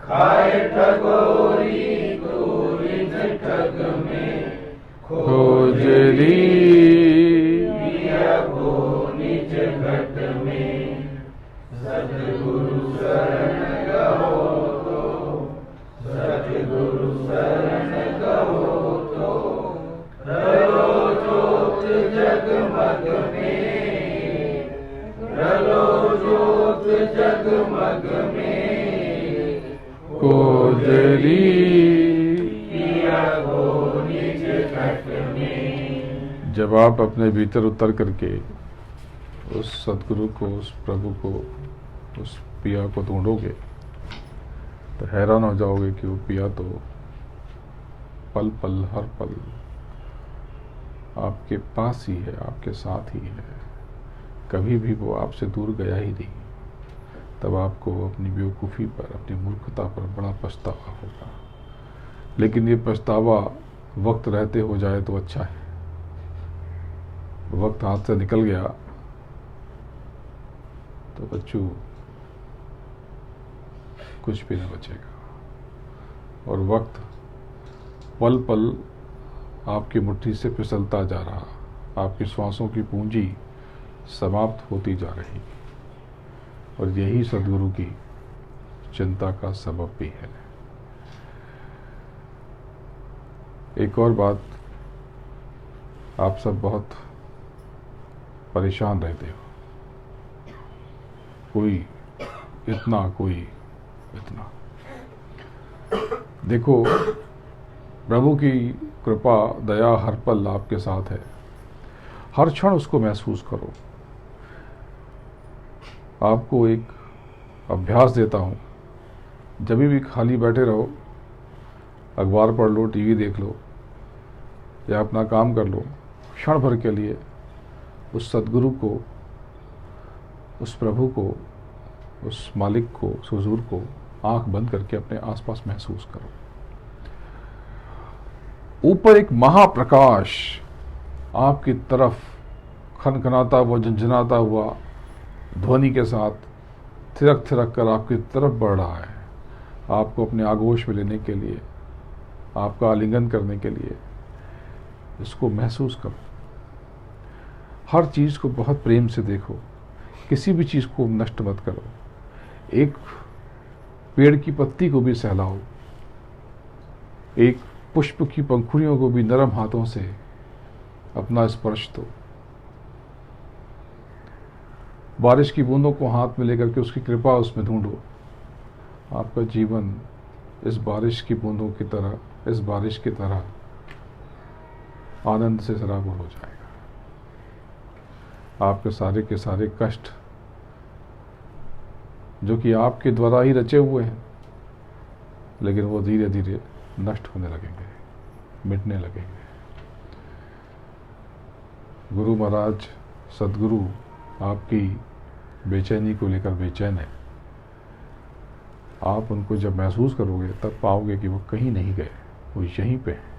खाए ठगोरी तू इस ठग में। खोजरी पिया को निज घट में, सतगुरु शरण गहो तो, सतगुरु शरण गहो तो। रलो जोत जगमग में, रलो जोत जगमग में। कोजरी पिया को निज घट में। जब आप अपने भीतर उतर करके उस सदगुरु को, उस प्रभु को, उस पिया को ढूंढोगे तो हैरान हो जाओगे कि वो पिया तो पल पल हर पल आपके पास ही है, आपके साथ ही है। कभी भी वो आपसे दूर गया ही नहीं। तब आपको अपनी बेवकूफ़ी पर, अपनी मूर्खता पर बड़ा पछतावा होगा। लेकिन ये पछतावा वक्त रहते हो जाए तो अच्छा है। वक्त हाथ से निकल गया तो बच्चों कुछ भी न बचेगा। और वक्त पल पल आपकी मुट्ठी से फिसलता जा रहा, आपकी श्वासों की पूंजी समाप्त होती जा रही। और यही सद्गुरु की चिंता का सबब भी है। एक और बात, आप सब बहुत परेशान रहते हो, कोई इतना, कोई इतना। देखो, प्रभु की कृपा दया हर पल आपके साथ है। हर क्षण उसको महसूस करो। आपको एक अभ्यास देता हूँ, जब भी खाली बैठे रहो, अखबार पढ़ लो, टीवी देख लो, या अपना काम कर लो, क्षण भर के लिए उस सद्गुरु को, उस प्रभु को, उस मालिक को, उस हुजूर को आंख बंद करके अपने आसपास महसूस करो। ऊपर एक महाप्रकाश आपकी तरफ खनखनाता हुआ, झंझनाता हुआ ध्वनि के साथ थिरक थिरक कर आपकी तरफ बढ़ रहा है, आपको अपने आगोश में लेने के लिए, आपका आलिंगन करने के लिए। इसको महसूस करो। हर चीज़ को बहुत प्रेम से देखो, किसी भी चीज़ को नष्ट मत करो। एक पेड़ की पत्ती को भी सहलाओ, एक पुष्प की पंखुड़ियों को भी नरम हाथों से अपना स्पर्श दो। बारिश की बूंदों को हाथ में लेकर के उसकी कृपा उसमें ढूंढो। आपका जीवन इस बारिश की बूंदों की तरह, इस बारिश की तरह आनंद से सराबोर हो जाएगा। आपके सारे के सारे कष्ट जो कि आपके द्वारा ही रचे हुए हैं, लेकिन वो धीरे धीरे नष्ट होने लगेंगे, मिटने लगेंगे। गुरु महाराज, सद्गुरु आपकी बेचैनी को लेकर बेचैन है। आप उनको जब महसूस करोगे तब पाओगे कि वो कहीं नहीं गए, वो यहीं पे हैं,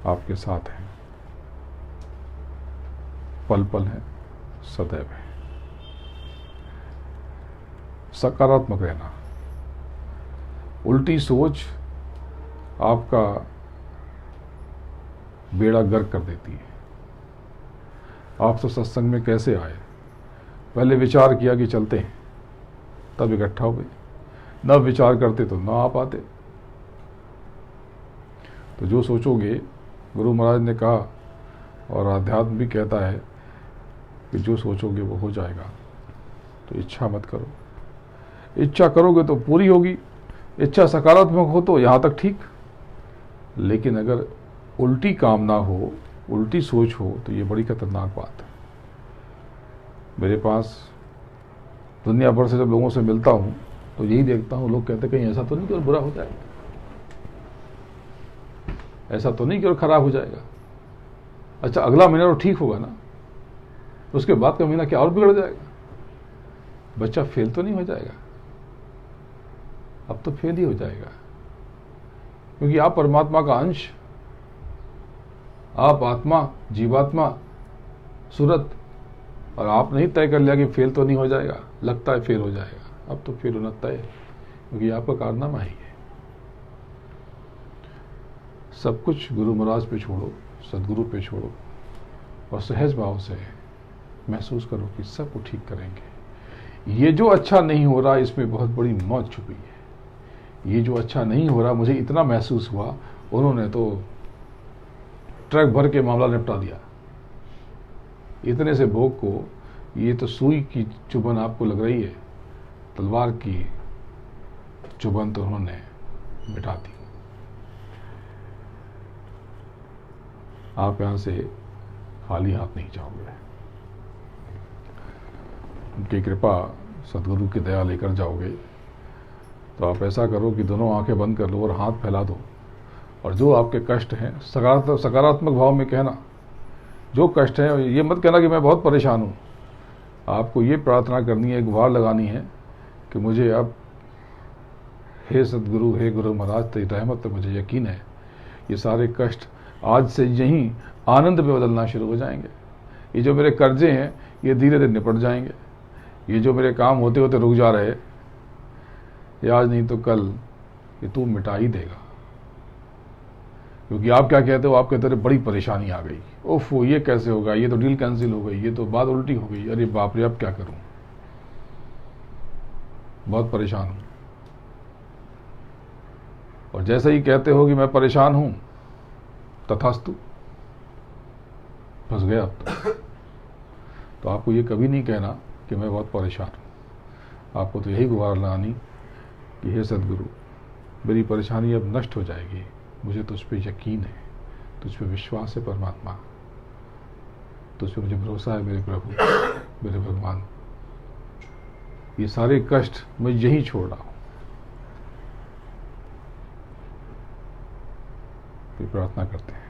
आपके साथ हैं, पल पल हैं, सदैव हैं। सकारात्मक रहना। उल्टी सोच आपका बेड़ा गर्क कर देती है। आप तो सत्संग में कैसे आए? पहले विचार किया कि चलते हैं, तब इकट्ठा हुए। न विचार करते तो ना आ पाते। तो जो सोचोगे, गुरु महाराज ने कहा और आध्यात्म भी कहता है कि जो सोचोगे वो हो जाएगा। तो इच्छा मत करो। इच्छा करोगे तो पूरी होगी। इच्छा सकारात्मक हो तो यहाँ तक ठीक, लेकिन अगर उल्टी कामना हो, उल्टी सोच हो, तो ये बड़ी खतरनाक बात है। मेरे पास दुनिया भर से जब लोगों से मिलता हूँ तो यही देखता हूँ, लोग कहते कहीं ऐसा तो नहीं कि और बुरा हो जाएगा, ऐसा तो नहीं कि और खराब हो जाएगा। अच्छा, अगला महीना तो ठीक होगा ना, उसके बाद का महीना क्या और बिगड़ जाएगा? बच्चा फेल तो नहीं हो जाएगा? अब तो फेल ही हो जाएगा, क्योंकि आप परमात्मा का अंश, आप आत्मा, जीवात्मा, सूरत, और आपने ही तय कर लिया कि फेल तो नहीं हो जाएगा, लगता है फेल हो जाएगा। अब तो फेल होना तय है, क्योंकि आपका कारनामा ही है। सब कुछ गुरु महाराज पे छोड़ो, सद्गुरु पे छोड़ो, और सहज भाव से महसूस करो कि सब को ठीक करेंगे। ये जो अच्छा नहीं हो रहा, इसमें बहुत बड़ी मौत छुपी है। ये जो अच्छा नहीं हो रहा, मुझे इतना महसूस हुआ, उन्होंने तो ट्रक भर के मामला निपटा दिया। इतने से भोग को, ये तो सुई की चुभन आपको लग रही है, तलवार की चुभन तो उन्होंने मिटा दी। आप यहां से खाली हाथ नहीं जाओगे। उनकी कृपा, सद्गुरु की दया लेकर जाओगे। तो आप ऐसा करो कि दोनों आंखें बंद कर लो और हाथ फैला दो, और जो आपके कष्ट हैं, सकारात्मक भाव में कहना, जो कष्ट है, ये मत कहना कि मैं बहुत परेशान हूँ। आपको ये प्रार्थना करनी है, गुहार लगानी है कि मुझे अब, हे सद्गुरु, हे गुरु महाराज, तेरी रहमत, मुझे यकीन है ये सारे कष्ट आज से यहीं आनंद में बदलना शुरू हो जाएंगे। ये जो मेरे कर्जे हैं, ये धीरे धीरे निपट जाएंगे। ये जो मेरे काम होते होते रुक जा रहे, ये आज नहीं तो कल ये तू मिटा ही देगा। क्योंकि आप क्या कहते हो? आप कहते हो बड़ी परेशानी आ गई, ओफो ये कैसे होगा, ये तो डील कैंसिल हो गई, ये तो बात उल्टी हो गई, अरे बाप रे अब क्या करूं, बहुत परेशान हूं। और जैसे ही कहते हो कि मैं परेशान हूं, तथास्तु, फंस गया अब तो आपको ये कभी नहीं कहना कि मैं बहुत परेशान हूं। आपको तो यही गुहार लगानी कि हे सद्गुरु, मेरी परेशानी अब नष्ट हो जाएगी, मुझे तुझ पे यकीन है, तुझ पे विश्वास है परमात्मा, तुझ पे मुझे भरोसा है मेरे प्रभु, मेरे भगवान। ये सारे कष्ट मैं यहीं छोड़ रहा हूं। प्रार्थना करते हैं।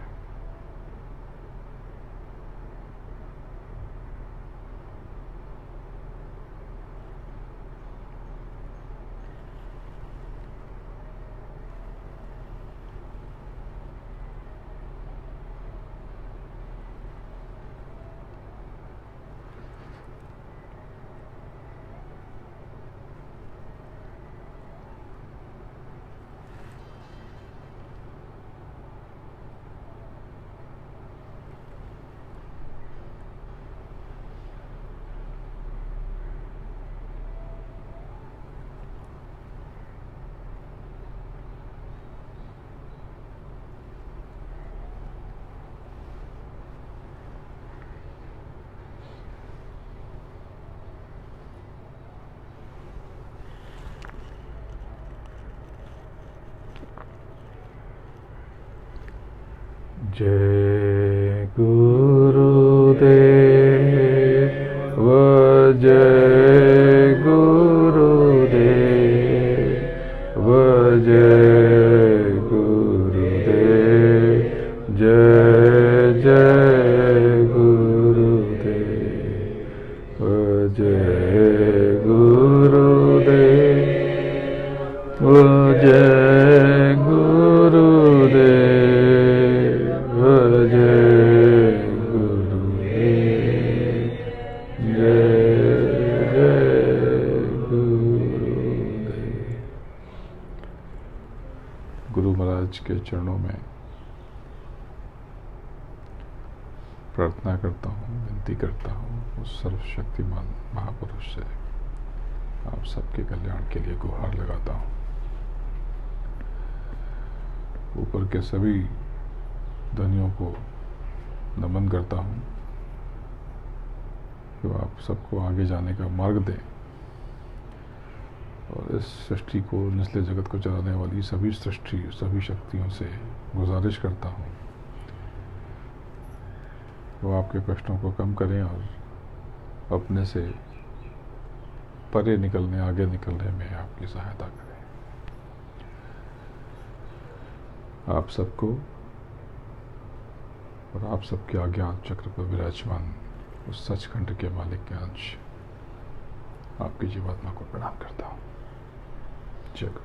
जय गुरुदेव, जय गुरुदेव, जय गुरुदेव, जय जय गुरुदेव, जय गुरुदेव, जय गुरुदेव, जय गुरुदेव, जय जय गुरुदेव। गुरु महाराज के चरणों में प्रार्थना करता हूँ, विनती करता हूँ उस सर्वशक्तिमान महापुरुष से आप सबके कल्याण के लिए गुहार लगाता हूँ। ऊपर के सभी धनियों को नमन करता हूँ कि वो आप सबको आगे जाने का मार्ग दें और इस सृष्टि को, निचले जगत को चलाने वाली सभी सृष्टि, सभी शक्तियों से गुजारिश करता हूँ वो आपके कष्टों को कम करें और अपने से परे निकलने, आगे निकलने में आपकी सहायता करें। आप सबको और आप सबके अज्ञात चक्र पर विराजमान उस सचखंड के मालिक के अंश आपकी जीवात्मा को प्रणाम करता हूँ। जय गुरु।